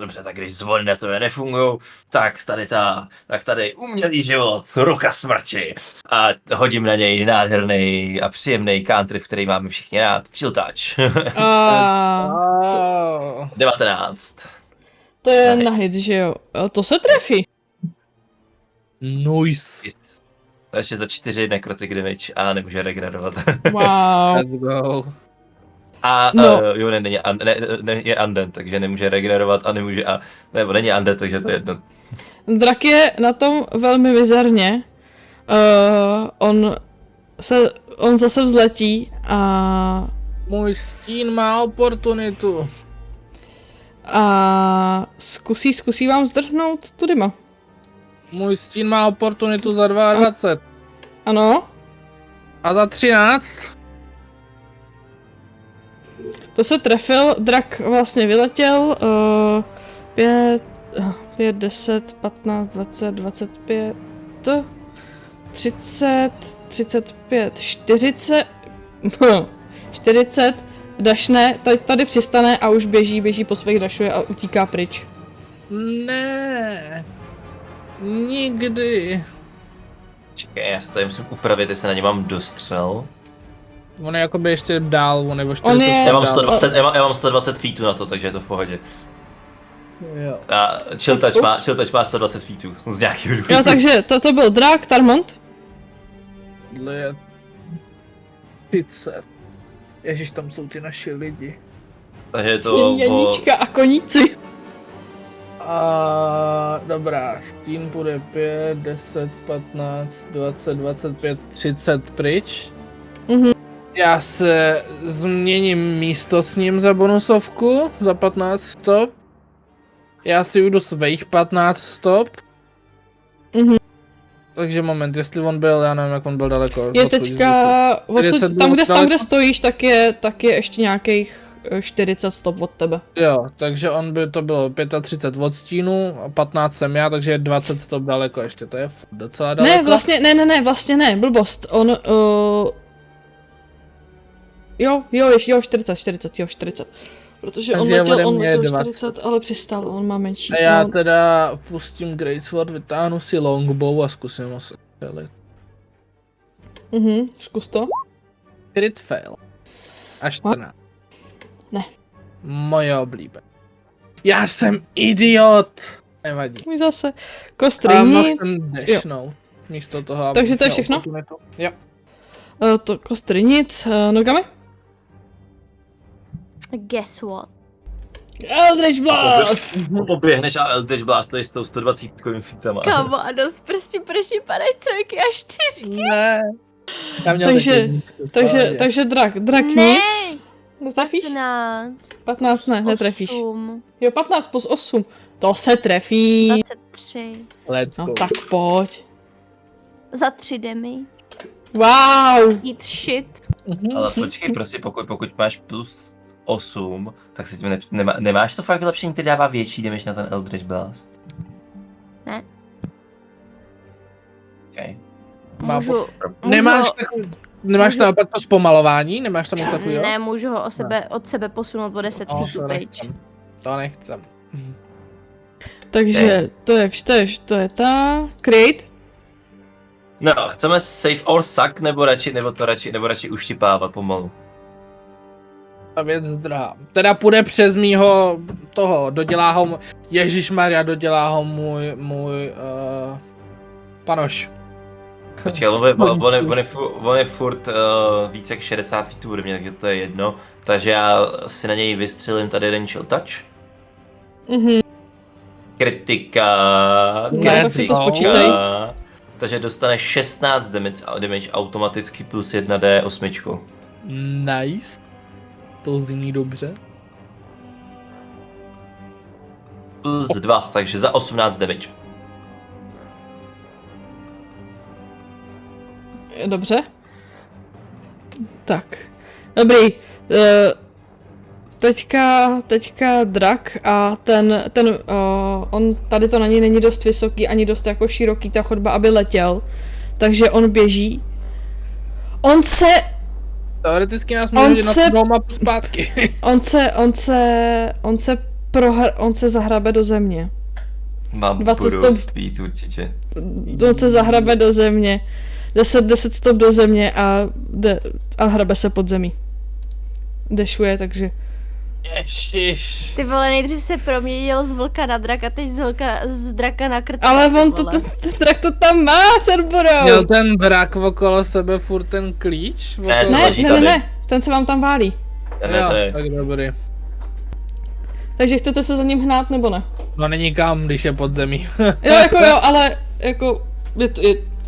Speaker 4: dobře, tak když zvony na tebe nefungujou, tak tady umělý život, ruka smrti. A hodím na něj nádherný a příjemný cantrip, který máme všichni rád, Chill Touch.
Speaker 3: Oh.
Speaker 4: 19.
Speaker 2: To je
Speaker 4: Na
Speaker 2: na hit, že jo? To se trefí.
Speaker 3: Nice.
Speaker 4: Takže za 4 necrotic damage a nemůže regenerovat.
Speaker 2: Wow.
Speaker 3: Let's go.
Speaker 4: A
Speaker 2: No.
Speaker 4: jo, je undead, takže nemůže regenerovat a nemůže, nebo není undead, takže to je jedno.
Speaker 2: Drak je na tom velmi mizerně. On zase vzletí a
Speaker 3: Můj stín má oportunitu.
Speaker 2: zkusí vám zdrhnout Tudyma.
Speaker 3: Můj stín má oportunitu za 22.
Speaker 2: Ano,
Speaker 3: A za 13?
Speaker 2: to se trefil, drak vlastně vyletěl, 5, 10, 15, 20, 25, 30, 35, 40, 40, dašne, tady přistane a už běží po svých dašuje a utíká pryč.
Speaker 3: Ne. Nikdy.
Speaker 4: Čekaj, já se tady musím upravit, jestli na ně mám dostřel.
Speaker 3: On je jakoby ještě dál, on je o 40
Speaker 2: On je-
Speaker 4: Já mám
Speaker 3: dál.
Speaker 4: 120, já mám 120 feetů na to, takže je to v pohodě.
Speaker 3: Jo.
Speaker 4: A chill touch má 120 feetů, z nějakého důvodu.
Speaker 2: Jo, takže to byl drak, Tarmont.
Speaker 3: Tohle je 30. Ježiš, tam jsou ty naši lidi.
Speaker 4: Takže je to
Speaker 2: Janíčka a koníci.
Speaker 3: A dobrá, stín bude 5, 10, 15, 20, 25, 30 pryč.
Speaker 2: Mhm.
Speaker 3: Já se změním místo s ním za bonusovku, za 15 stop. Já si ujdu svých 15 stop.
Speaker 2: Mhm.
Speaker 3: Takže moment, jestli on byl, já nevím, jak on byl daleko.
Speaker 2: Je
Speaker 3: Odkud
Speaker 2: teďka,
Speaker 3: jsi? 40
Speaker 2: tam,
Speaker 3: bylo
Speaker 2: kde
Speaker 3: daleko?
Speaker 2: stojíš, tak je ještě nějakých 40 stop od tebe.
Speaker 3: Jo, takže on by to bylo 35 od stínu, a 15 jsem já, takže je 20 stop daleko ještě, to je docela daleko.
Speaker 2: Ne, vlastně ne, blbost. On, jo, 40. Protože on
Speaker 3: Takže ode
Speaker 2: letěl
Speaker 3: mě 20.
Speaker 2: 40, ale přistal, on má menší.
Speaker 3: A já
Speaker 2: no,
Speaker 3: teda pustím Greatsword, vytáhnu si longbow a zkusím ho střelit.
Speaker 2: zkus to.
Speaker 3: Crit fail. A 14.
Speaker 2: Ne.
Speaker 3: Moje oblíbené. Já jsem idiot! Nevadí.
Speaker 2: Můj zase.
Speaker 3: A
Speaker 2: Kostryní.
Speaker 3: mohl jsem dashnout. Místo toho, abych
Speaker 2: Takže to je
Speaker 3: měl
Speaker 2: všechno?
Speaker 3: oportunitu. Jo.
Speaker 2: To kostry nic, nogami.
Speaker 1: Guess what?
Speaker 2: Eldritch Blast!
Speaker 4: Poběhneš a Eldritch Blast s tou 120 feetama.
Speaker 1: Kámo, a dost prostě prší padají 3 a 4.
Speaker 3: Ne. Já měl
Speaker 2: Takže-
Speaker 3: teď jedničku, v pohodě.
Speaker 2: Takže drak
Speaker 1: Ne.
Speaker 2: nic. Netrefíš?
Speaker 1: 15.
Speaker 2: 15 ne, netrefíš.
Speaker 1: 8,
Speaker 2: Jo, 15 plus 8. To se trefí.
Speaker 1: 23.
Speaker 3: Let's
Speaker 2: No
Speaker 3: go.
Speaker 2: tak pojď.
Speaker 1: Za 3 demi.
Speaker 2: Wow!
Speaker 1: Eat shit.
Speaker 4: Ale počkej, prostě pokud máš plus 8, tak si tím nemáš to fakt vylepšení, který dává větší damage na ten Eldritch Blast?
Speaker 1: Ne.
Speaker 4: Okay.
Speaker 3: Má
Speaker 1: Můžu,
Speaker 3: Nemáš
Speaker 1: ho-
Speaker 3: takový, nemáš
Speaker 1: můžu-
Speaker 3: naopak to zpomalování? Nemáš tam nic takového?
Speaker 1: Ne, můžu ho od sebe posunout o 10 feetů
Speaker 3: to
Speaker 1: pryč.
Speaker 3: nechcem. To nechcem.
Speaker 2: Takže to je ta. Create.
Speaker 4: No, chceme save or suck, nebo radši uštipávat pomalu.
Speaker 3: Ta věc drahá. Teda půjde přes mýho toho, dodělá ho, Ježišmarja, dodělá ho můj panoš.
Speaker 4: Počkej, on je furt více jak 60 feetů ode mě, takže to je jedno. Takže já si na něj vystřelím tady jeden chill touch. Kritika.
Speaker 2: No, tak si to spočítej.
Speaker 4: Takže dostane 16 damage automaticky plus 1d8.
Speaker 3: Nice. To zní dobře.
Speaker 4: Plus 2, takže za 18 damage.
Speaker 2: Dobře. Tak. Dobrý. Teďka drak a on tady to na něj není dost vysoký, ani dost jako široký ta chodba, aby letěl. Takže on běží.
Speaker 3: Teoreticky nás může hodit na tu druhou mapu zpátky.
Speaker 2: On se zahrabe do země.
Speaker 4: Mám
Speaker 2: 20
Speaker 4: budouct být určitě.
Speaker 2: On se zahrabe do země. 10 stop do země a hrabe se pod zemí. Dešuje, takže...
Speaker 3: Ježiš.
Speaker 1: Ty vole, nejdřív se proměnil z vlka na drak a teď z draka na krtka.
Speaker 2: Ale
Speaker 1: ty
Speaker 2: on
Speaker 1: vole.
Speaker 2: ten drak to tam má, Cerberou!
Speaker 3: Měl ten drak okolo sebe furt ten klíč?
Speaker 4: Ne,
Speaker 3: Okolo-
Speaker 4: to leží tady.
Speaker 2: Ne, ten se vám tam válí.
Speaker 4: Ne, to je.
Speaker 3: Jo, tak dobrý.
Speaker 2: Takže chcete se za ním hnát, nebo ne?
Speaker 3: No není kam, když je pod zemí.
Speaker 2: Jo, ale jako...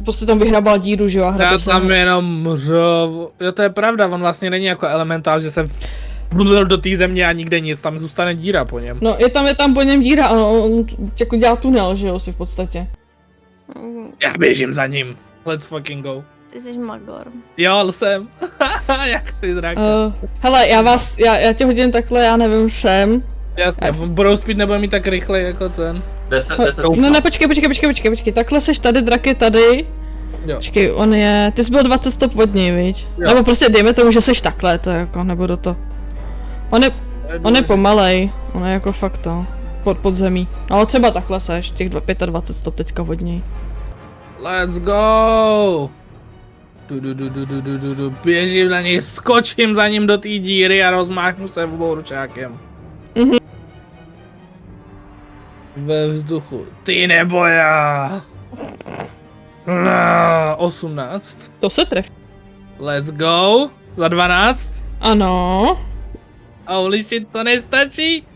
Speaker 2: prostě tam vyhrabal díru, že jo, a hrabe
Speaker 3: Já
Speaker 2: se.
Speaker 3: tam jenom mřovu. Jo, to je pravda, on vlastně není jako elementál, že se vbludil do té země a nikde nic, tam zůstane díra po něm.
Speaker 2: No, je tam po něm díra, on jako dělá tunel, že jo, si v podstatě.
Speaker 3: Já běžím za ním. Let's fucking go.
Speaker 1: Ty jsi magor.
Speaker 3: Jo, jsem. Jak ty drak.
Speaker 2: Hele, já tě hodím takhle, já nevím, sem.
Speaker 3: Jasně, budou speed nebude mít tak rychle jako ten.
Speaker 4: 10
Speaker 2: No ne, počkej, takhle seš tady, drak je tady.
Speaker 3: Jo.
Speaker 2: Počkej, ty jsi byl 20 stop od něj, viď?
Speaker 3: Jo.
Speaker 2: Nebo prostě dejme tomu, že seš takhle, to jako, nebudu to. On je pomalej, on je jako fakt to, pod zemí. Ale třeba takhle seš, těch 25 stop teďka od něj.
Speaker 3: Let's go! Běžím na něj, skočím za ním do té díry a rozmáchnu se burčákem.
Speaker 2: Mhm.
Speaker 3: Ve vzduchu. Ty nebo já! 18.
Speaker 2: To se trefí.
Speaker 3: Let's go! Za 12.
Speaker 2: Ano.
Speaker 3: Holy shit, to nestačí?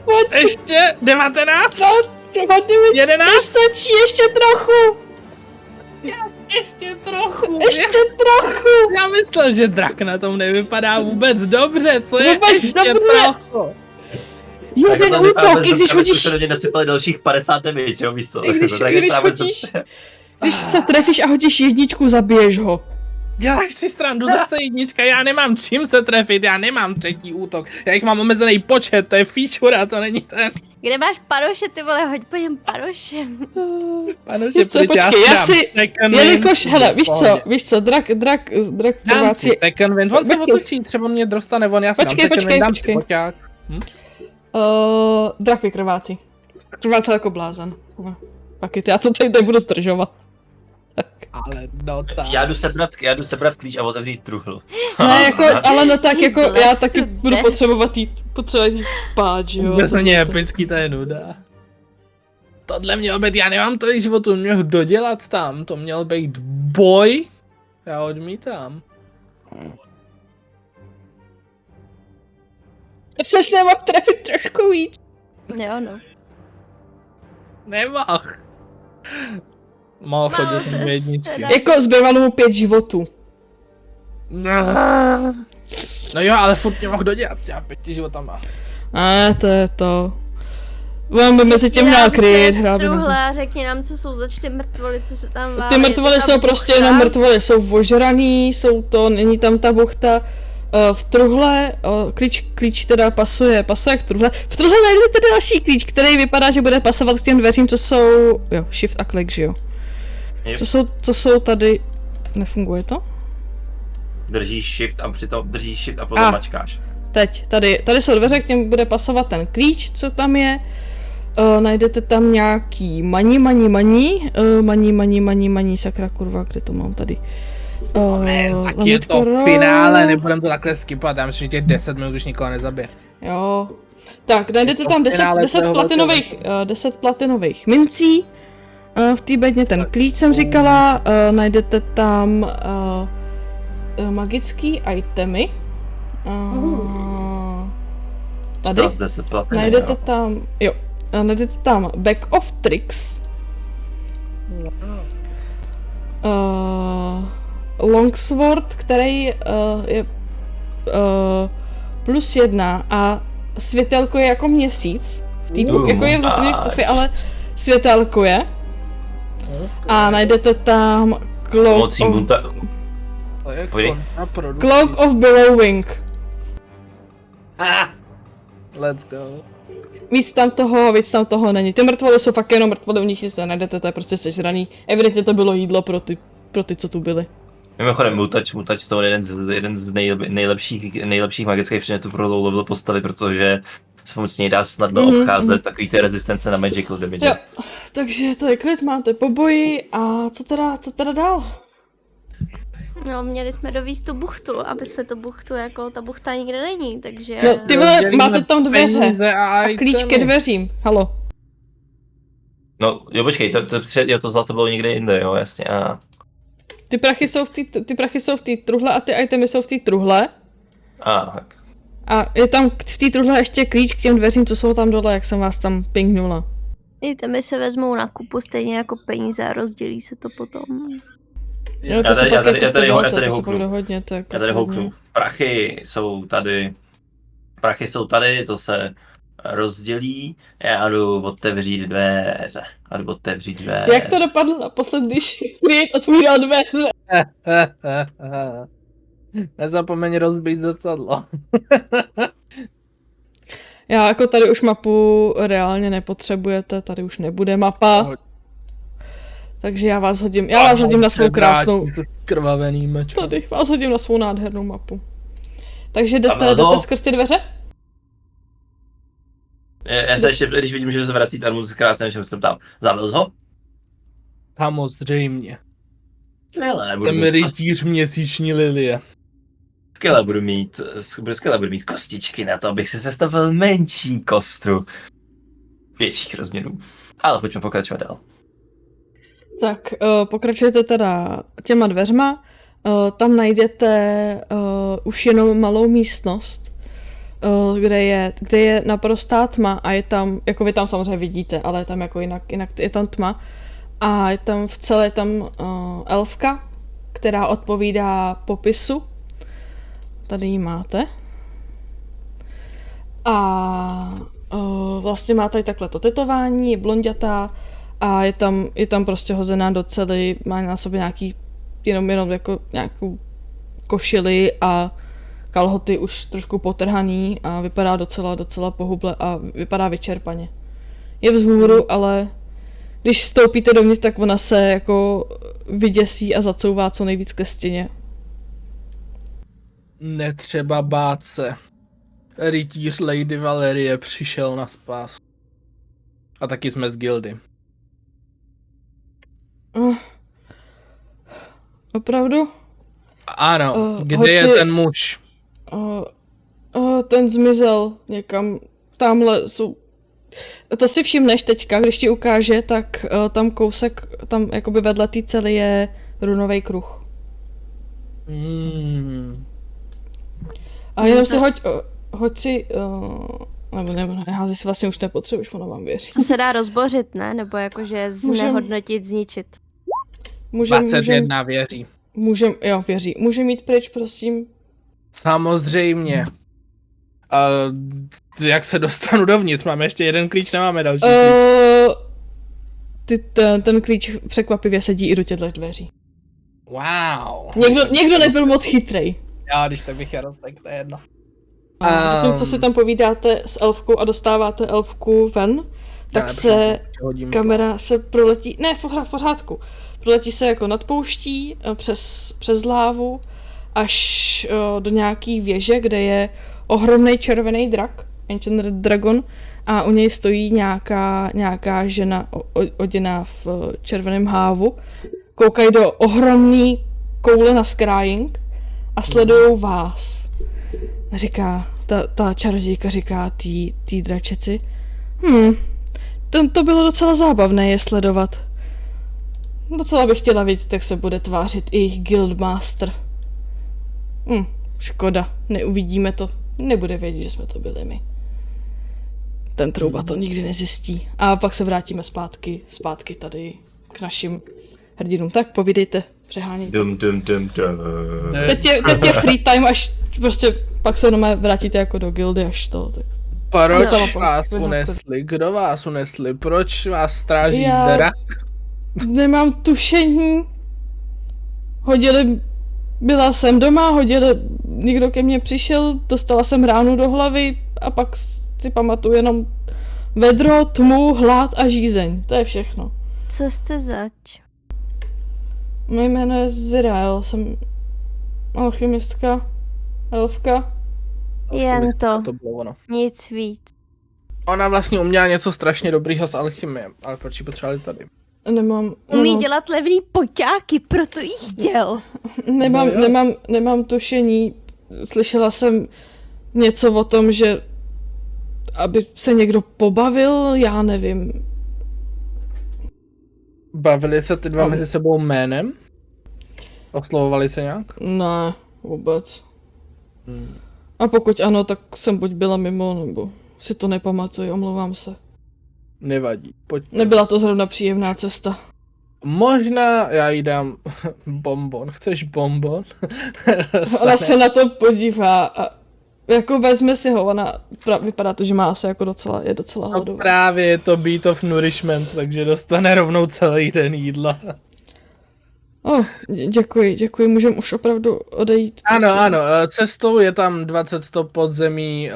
Speaker 2: Pojď.
Speaker 3: Ještě 19.
Speaker 2: Třeba ty mi
Speaker 3: 11?
Speaker 2: nestačí, ještě trochu.
Speaker 3: Ještě trochu.
Speaker 2: Ještě trochu.
Speaker 3: Já myslel, že drak na tom nevypadá vůbec dobře, co je
Speaker 2: Vůbec
Speaker 3: ještě
Speaker 2: dobře.
Speaker 3: trochu?
Speaker 2: Jeden útok, i když hodíš...
Speaker 4: Se do něj nasypali dalších 50 damage, jo, víš co?
Speaker 2: I když
Speaker 4: Tak je právě
Speaker 2: hodíš...
Speaker 4: dobře.
Speaker 2: Když se trefíš a hodíš jedničku, zabiješ ho.
Speaker 3: Děláš si strandu, zase jednička, já nemám čím se trefit, já nemám třetí útok, já jich mám omezený počet, to je feature, to není ten.
Speaker 1: Kde máš paroše, ty vole, hoď po něm parošem.
Speaker 3: Panože,
Speaker 2: Víš co, počkej, já si, jelikož, hele, víš co, drak krvácí.
Speaker 3: Second wind, on se otočí, třeba mě dostane, on já si dám second wind, dám si poťák.
Speaker 2: Drak vykrvácí. Krvácí jako blázen. No, pak já to tady nebudu zdržovat.
Speaker 3: Ale no tak.
Speaker 4: Já jdu sebrat klíč a otevřít truhlu.
Speaker 2: Ne, jako, ale no tak jako, já
Speaker 1: Bless
Speaker 2: taky
Speaker 1: to
Speaker 2: budu
Speaker 1: death.
Speaker 2: potřebovat jít spát, že jo.
Speaker 3: Vůbec není epický, to je nuda. Tohle mělo být, já nemám tolik životu, měl dodělat tam, to měl být boj. Já odmítám.
Speaker 2: Já se s nemohl trefit trošku víc.
Speaker 1: Jo, no.
Speaker 3: Nemohl. Mohl chodit s jedničky.
Speaker 2: Jako zbývalo mu 5 životů.
Speaker 3: No jo, ale furt mě mohl dodělat, já 5 životama.
Speaker 2: A to je to. Budeme by mezi tím měl kryt, hrál by na to.
Speaker 1: Truhle a řekni nám, co jsou zač ty mrtvoly, co se tam válí.
Speaker 2: Ty mrtvoly jsou prostě jenom mrtvoly, jsou ožraný, není tam ta buchta. V truhle, klíč teda pasuje k truhle. V truhle najdete další klíč, který vypadá, že bude pasovat k těm dveřím, co jsou, jo, shift a click, že jo.
Speaker 4: Yep.
Speaker 2: Co jsou tady, nefunguje to?
Speaker 4: Držíš shift a potom mačkáš.
Speaker 2: Teď, tady jsou dveře, k těm bude pasovat ten klíč, co tam je. Najdete tam nějaký maní, sakra kurva, kde to mám tady.
Speaker 3: Tak je to v finále, nebudem to takhle skipovat, já myslím, že těch 10 minut už nikoho nezabije.
Speaker 2: Jo. Tak, najdete tam 10 platinových mincí. V té bedně ten klíč jsem říkala, najdete tam magický itemy. Tady najdete tam, jo, najdete tam Bag of Tricks. Longsword, který je +1 a světelko je jako měsíc. Jako je v tufy, ale světelko je. A najdete tam Cloak of Billowing.
Speaker 3: Let's go.
Speaker 2: Víc tam toho není. Ty mrtvoly jsou fakt jenom mrtvoly, u nich nic nenajdete, to je prostě sežraný. Evidentně to bylo jídlo pro ty, co tu byli.
Speaker 4: Mimochodem, Mutač to jeden z nejlepších magických předmětů pro low level postavy, protože se pomocí něj dá snadno obcházet takový ty rezistence na magical damage.
Speaker 2: Jo, takže to je klid, máte po boji a co teda dál?
Speaker 1: No, měli jsme dovízt tu buchtu, aby jsme tu buchtu, jako ta buchta nikde není, takže...
Speaker 2: No, ty vole, máte tam dveře a klíč ke dveřím, halo.
Speaker 4: No, jo, počkej, to zlato bylo někde jinde, jo, jasně, a...
Speaker 2: Ty prachy jsou v té truhle a ty itemy jsou v té truhle.
Speaker 4: Tak.
Speaker 2: A je tam v té truhle ještě klíč k těm dveřím, co jsou tam dole, jak jsem vás tam pingnula.
Speaker 1: Itemy se vezmou na kupu stejně jako peníze a rozdělí se to potom.
Speaker 2: Jo, to se pak dohodněte.
Speaker 4: Já tady houknu. Prachy jsou tady, to se rozdělí. Já jdu otevřít dveře.
Speaker 2: Jak to dopadlo naposled, když Create otvíral dveře?
Speaker 3: Nezapomeň rozbít zrcadlo.
Speaker 2: Já jako tady už mapu reálně nepotřebujete, tady už nebude mapa. Takže já vás hodím na svou krásnou...
Speaker 3: Krvavený meč.
Speaker 2: Tady vás hodím na svou nádhernou mapu. Takže jdete skrz ty dveře?
Speaker 4: Já se ještě, když vidím, že se vrací tam zkráceně, že se ptám, zabil jsi ho?
Speaker 3: Samozřejmě.
Speaker 4: Skvěle,
Speaker 3: Jsem rytíř měsíční lilie.
Speaker 4: Skvěle budu mít kostičky na to, abych si sestavil menší kostru. Větších rozměrů. Ale pojďme pokračovat dál.
Speaker 2: Tak, pokračujete teda těma dveřma. Tam najdete už jenom malou místnost, kde je naprostá tma a je tam, jako vy tam samozřejmě vidíte, ale je tam jako jinak je tam tma. A je tam elfka, která odpovídá popisu. Tady ji máte. A vlastně má tady takhle to tetování, je blonďatá a je tam prostě hozená do cely, má na sobě nějaký, jenom jako nějakou košili a kalhoty už trošku potrhaný a vypadá docela pohuble a vypadá vyčerpaně. Je vzhůru, ale když vstoupíte dovnitř, tak ona se jako vyděsí a zacouvá co nejvíc ke stěně.
Speaker 3: Netřeba bát se. Rytíř Lady Valerie přišel na spásu. A taky jsme z gildy.
Speaker 2: Opravdu?
Speaker 3: Ano, kde je ten muž?
Speaker 2: Ten zmizel někam. Tamhle jsou... To si všimneš teďka, když ti ukáže, tak tam kousek, tam jakoby vedle té cely je runový kruh. A jenom si hoď si... Nebo neházej si, vlastně už nepotřebuješ, ona vám věří.
Speaker 1: To se dá rozbořit, ne? Nebo jakože znehodnotit, zničit.
Speaker 3: 21 věří.
Speaker 2: Věří. Může mít pryč, prosím?
Speaker 3: Samozřejmě. Jak se dostanu dovnitř? Máme ještě jeden klíč, nemáme další klíč.
Speaker 2: Ten klíč překvapivě sedí i do těchto dveří.
Speaker 3: Wow.
Speaker 2: Někdo nebyl moc chytrej.
Speaker 3: Já, když tak bych jel, tak to je jedno.
Speaker 2: Zatímco si tam povídáte s elfkou a dostáváte elfku ven, tak se kamera se proletí, ne, v pořádku, proletí se jako nad pouští přes lávu až do nějaký věže, kde je ohromný červený drak, Ancient Red Dragon, a u něj stojí nějaká žena oděná v červeném hávu. Koukají do ohromný koule na scrying a sledujou vás. A říká, ta čarodějka říká tý dračeci, to bylo docela zábavné je sledovat. Docela bych chtěla vědět, jak se bude tvářit i jejich guildmaster. Škoda, neuvidíme to. Nebude vědět, že jsme to byli my. Ten trouba to nikdy nezjistí. A pak se vrátíme zpátky tady k našim hrdinům. Tak povídejte, přehánějte. Teď je free time, až prostě pak se jenom vrátíte jako do gildy, až to. Tak.
Speaker 3: Proč vás unesli? Kdo vás unesli? Proč vás stráží drak?
Speaker 2: Nemám tušení. Byla jsem doma, někdo ke mně přišel, dostala jsem ránu do hlavy a pak si pamatuju jenom vedro, tmu, hlad a žízeň. To je všechno.
Speaker 1: Co jste zač?
Speaker 2: Moje jméno je Zirael, jsem alchymistka, elfka.
Speaker 1: Jen to.
Speaker 3: To bylo ono.
Speaker 1: Nic víc.
Speaker 3: Ona vlastně uměla něco strašně dobrýho s alchymie, ale proč ji potřebovali tady?
Speaker 1: Umí dělat levný poťáky, proto jí chtěl.
Speaker 2: Nemám tušení. Slyšela jsem něco o tom, že aby se někdo pobavil, já nevím.
Speaker 3: Bavili se ty dva mezi sebou jménem? Oslovovali se nějak?
Speaker 2: Ne, vůbec. A pokud ano, tak jsem buď byla mimo, nebo si to nepamatuji, omlouvám se.
Speaker 3: Nevadí, pojďme.
Speaker 2: Nebyla to zrovna příjemná cesta.
Speaker 3: Možná já jí dám bonbon. Chceš bonbon?
Speaker 2: Ona se na to podívá a jako vezme si ho, ona vypadá to, že má asi jako je docela
Speaker 3: No
Speaker 2: hladová.
Speaker 3: právě je to beat of nourishment, takže dostane rovnou celý den jídla.
Speaker 2: Děkuji, můžeme už opravdu odejít.
Speaker 3: Ano, cestou je tam 20 stop podzemí,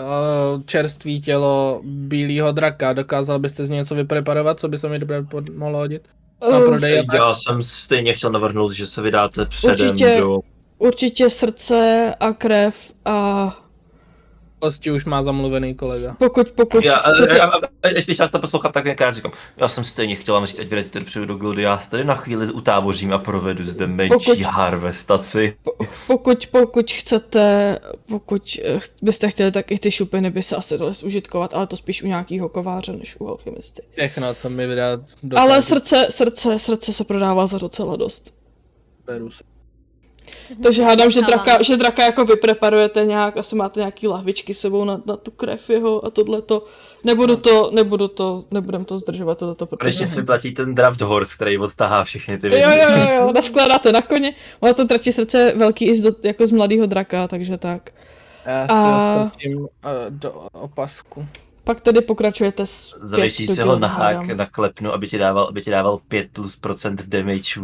Speaker 3: čerstvý tělo bílého draka. Dokázal byste z něj něco vypreparovat, co by se mi dobře mohlo hodit? Na prodej a tak?
Speaker 4: Já jsem stejně chtěl navrhnout, že se vydáte předem do...
Speaker 2: Určitě srdce a krev a...
Speaker 3: Kosti už má zamluvený kolega.
Speaker 2: Pokud
Speaker 4: Když já to poslouchám, tak jak já říkám, já jsem stejně chtěl vám říct, ať vyrazíte dopředu do gildy, já se tady na chvíli utábořím a provedu zde menší harvestaci.
Speaker 2: Pokud chcete, pokud byste chtěli, tak i ty šupiny by se asi daly zužitkovat, ale to spíš u nějakého kováře, než u alchymisty.
Speaker 3: Všechno, co mi vydat.
Speaker 2: Ale srdce se prodává za docela dost.
Speaker 3: Beru se.
Speaker 2: Takže hádám, že draka jako vypreparujete nějak, asi máte nějaký lahvičky s sebou na tu krev jeho a tohleto. Nebudem to zdržovat tohleto.
Speaker 4: Konečně si vyplatí ten draft horse, který odtahá všechny ty věci.
Speaker 2: Jo, naskládáte na koně. Ono to tratí srdce velký i jako z mladého draka, takže tak.
Speaker 3: Já si ho strčím do opasku.
Speaker 2: Pak tedy pokračujete zpět.
Speaker 4: Zavěsíš si ho na hák, na klepnu, aby ti dával 5+% damage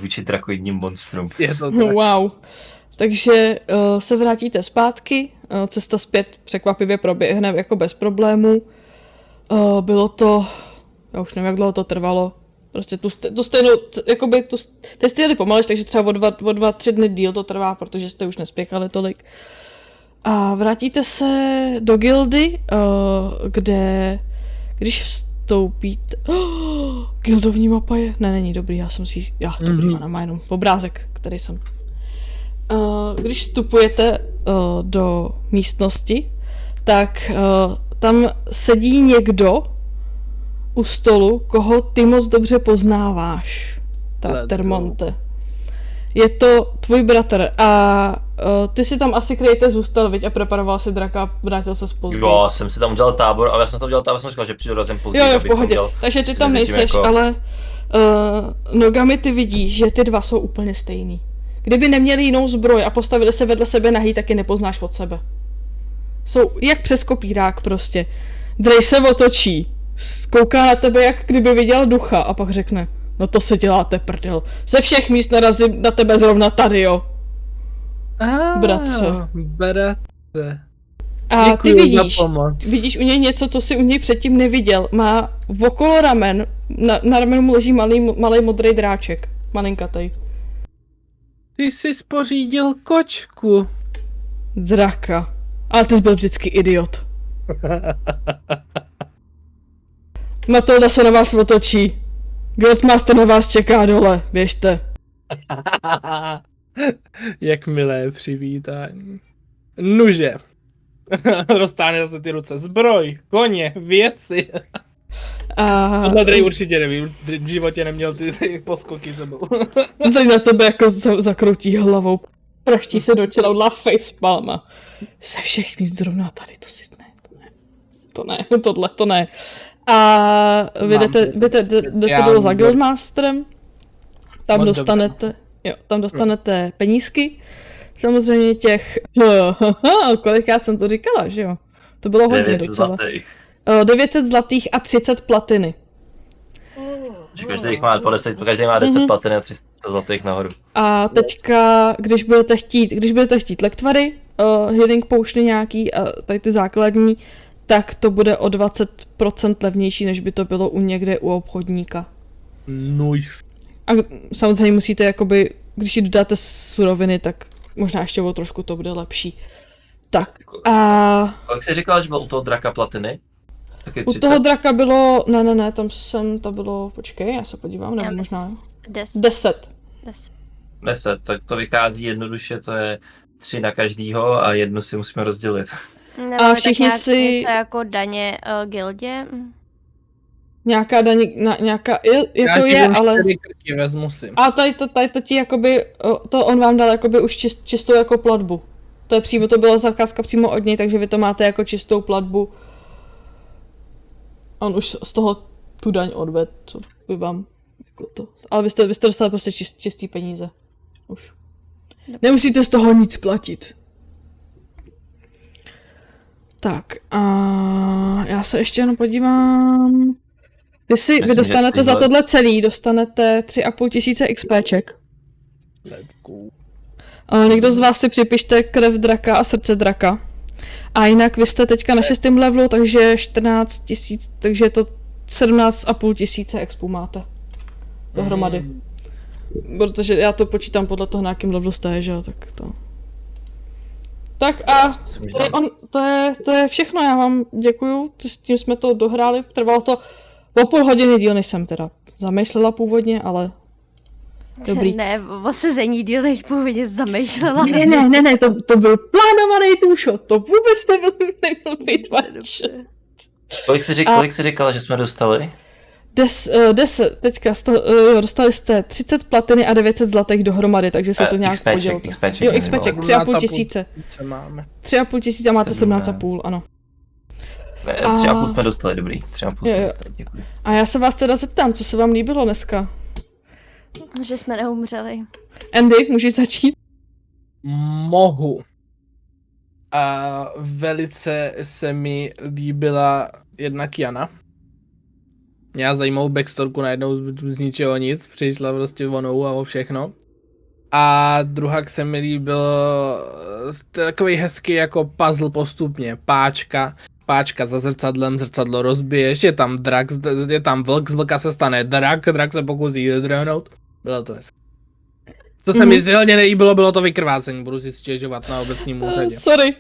Speaker 4: vůči drakoidním monstrům.
Speaker 3: Je to tak.
Speaker 2: Wow. Takže se vrátíte zpátky, cesta zpět překvapivě proběhne jako bez problémů. Bylo to, já už nevím, jak dlouho to trvalo, prostě tu stejnou, jakoby ty jste jeli pomaleš, takže třeba o 2-3 dny díl to trvá, protože jste už nespěchali tolik. A vrátíte se do gildy, kde, když vstoupíte... Gildovní mapa je... Ne, není dobrý, dobrý, ona má jenom obrázek, který jsem... Když vstupujete do místnosti, tak tam sedí někdo u stolu, koho ty moc dobře poznáváš. Tak, Termonte. Je to tvůj bratr a ty si tam asi Krejte zůstal, viď, a preparoval si draka a vrátil se později.
Speaker 4: Jo, jsem si tam udělal tábor, ale já jsem tam udělal tábor, jsem říkal, že přijdu razem později.
Speaker 2: Jo, v pohodě. Takže ty tam nejseš, jako... ale nogami ty vidíš, že ty dva jsou úplně stejný. Kdyby neměli jinou zbroj a postavili se vedle sebe nahý, tak je nepoznáš od sebe. Jsou jak přes kopírák prostě. Drej se otočí, kouká na tebe, jak kdyby viděl ducha a pak řekne: no to si děláte prdel. Ze všech míst narazím na tebe zrovna tady, jo. Bratře. A
Speaker 3: děkuju,
Speaker 2: ty vidíš u něj něco, co jsi u něj předtím neviděl. Má okolo ramen, na ramenu mu leží malý modrý dráček. Malinkatej.
Speaker 3: Ty jsi spořídil kočku.
Speaker 2: Draka. Ale ty jsi byl vždycky idiot. Matilda se na vás otočí. Guildmaster na vás čeká dole, běžte.
Speaker 3: Jak milé přivítání. Nuže. Roztáhne zase ty ruce. Zbroj, koně, věci. Tohle Drej určitě neví, v životě neměl ty poskoky sebou.
Speaker 2: Tady na tebe jako zakroutí hlavou. Praští se do čeloudla facepalma. Ze všech míst zrovna tady, to si ne. To ne, tohle to ne. A vy jdete dolů za Guildmasterem. Tam dostanete penízky. Samozřejmě těch... kolik já jsem to říkala, že jo? To bylo hodně docela. 900 zlatých a 30 platiny.
Speaker 4: Že každý má 10 platiny a 300 zlatých nahoru.
Speaker 2: A teďka, když budete chtít lektvary, healing potiony nějaký a tady ty základní, tak to bude o 20% levnější, než by to bylo někde u obchodníka.
Speaker 3: Nice.
Speaker 2: A samozřejmě musíte jakoby, když si dodáte suroviny, tak možná ještě o trošku to bude lepší. Tak a...
Speaker 4: Kolik jsi říkala, že byl u toho draka platiny? Taky 30?
Speaker 2: U toho draka bylo, ne, to bylo, počkej, já se podívám, nebo možná... 10.
Speaker 4: 10, tak to vychází jednoduše, to je 3 na každýho a jednu si musíme rozdělit.
Speaker 1: A všichni si... něco jako daně gildě?
Speaker 2: Nějaká daně, nějaká, jako je, ale...
Speaker 3: Vezmu si.
Speaker 2: A tady to ti jakoby, to on vám dal jakoby už čistou jako platbu. To byla zakázka přímo od něj, takže vy to máte jako čistou platbu. A on už z toho tu daň odved, co by vám jako to. Ale byste dostali prostě čistý peníze. Už. Nemusíte z toho nic platit. Tak, a já se ještě jenom podívám. Vy dostanete za tohle celý, dostanete 3500 XPček.
Speaker 3: Let's go.
Speaker 2: A někdo z vás si připište krev draka a srdce draka. A jinak vy jste teďka na 6. levelu, takže 14 000, takže je to 17 500 expů máte. Dohromady. Protože já to počítám podle toho, na jakým levelu jste, že jo, tak to. Tak a to je všechno, já vám děkuju, s tím jsme to dohráli, trvalo to o půl hodiny díl, než jsem teda zamýšlela původně, ale dobrý.
Speaker 1: Ne, o sezení díl, než původně zamýšlela.
Speaker 2: Ne, to byl plánovaný two-shot, to vůbec nebyl být one-shot.
Speaker 4: Kolik jsi říkala, že jsme dostali?
Speaker 2: 10, teďka, dostali jste 30 platiny a 900 zlatých dohromady, takže se to nějak podělte. Jo, XPček, 3500. 3500 a máte 17,5, ano.
Speaker 4: 3,5 jsme dostali, dobrý. 3,5 jsme dostali, děkuji.
Speaker 2: A já se vás teda zeptám, co se vám líbilo dneska?
Speaker 1: Že jsme neumřeli.
Speaker 2: Andy, můžeš začít?
Speaker 3: Mohu. A velice se mi líbila jednak Jana. Měla zajímavou backstorku, najednou z ničeho nic, přišla prostě vonou a o všechno. A druhak se mi líbil takový hezký jako puzzle postupně, páčka za zrcadlem, zrcadlo rozbiješ, je tam drak, je tam vlk, z vlka se stane drak se pokusí drhnout. Bylo to hezké. To se mi silně nelíbilo, bylo to vykrvácení, budu si stěžovat na obecním úřadě.
Speaker 2: Sorry.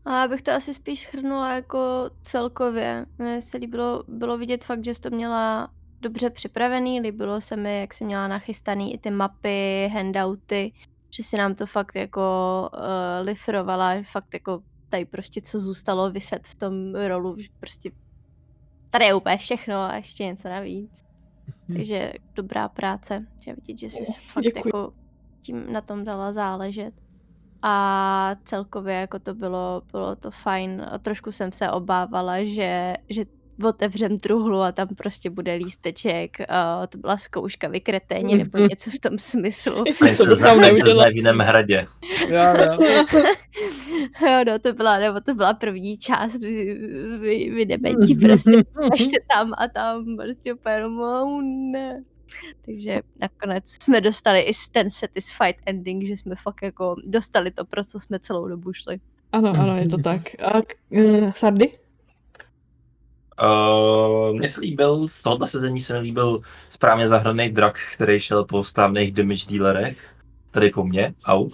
Speaker 1: A já bych to asi spíš shrnula jako celkově. Mně se bylo vidět fakt, že jsi to měla dobře připravený, líbilo se mi, jak jsi měla nachystaný i ty mapy, handouty, že si nám to fakt jako lifrovala, fakt jako tady prostě co zůstalo vyset v tom rolu, že prostě tady je úplně všechno a ještě něco navíc. Takže dobrá práce, že vidět, že jsi fakt jako tím na tom dala záležet. A celkově jako to bylo to fajn a trošku jsem se obávala, že otevřem truhlu a tam prostě bude lísteček, to byla zkouška vykreténě nebo něco v tom smyslu.
Speaker 4: To znamená v jiném hradě.
Speaker 1: Jo, no, to byla první část, vy dementi prostě, ještě tam a tam, prostě úplně ne. Takže nakonec jsme dostali i ten satisfied ending, že jsme fakt jako dostali to, pro co jsme celou dobu šli.
Speaker 2: Ano, je to tak. A Sardy?
Speaker 4: Mně se líbil, z tohoto sezení se mi líbil správně zahraný drak, který šel po správných damage dealerech, tady po mně, to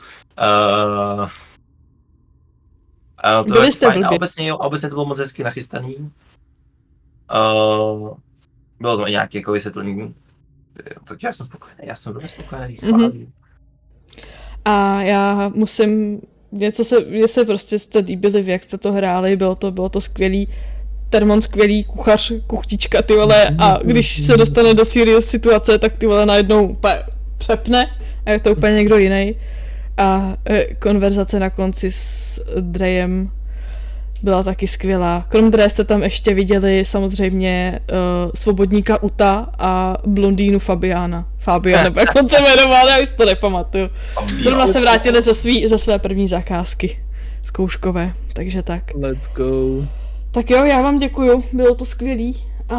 Speaker 2: byli
Speaker 4: je
Speaker 2: jste
Speaker 4: fajn,
Speaker 2: blbě.
Speaker 4: obecně to bylo moc hezky nachystaný. Bylo to nějaké jako vysvětlení, takže já jsem velmi spokojený.
Speaker 2: A já musím, mně se prostě jste líbili, jak jste to hráli, bylo to skvělý. Termon skvělý kuchař, kuchtička, ty vole, a když se dostane do serious situace, tak ty vole najednou úplně přepne a je to úplně někdo jiný. A konverzace na konci s Drejem byla taky skvělá. Krom Dreje jste tam ještě viděli samozřejmě svobodníka Uta a blondýnu Fabiana, nebo jak on se jmenoval, já už to nepamatuju. Zrovna se vrátili ze své první zakázky zkouškové, takže tak.
Speaker 3: Let's go.
Speaker 2: Tak jo, já vám děkuju, bylo to skvělý a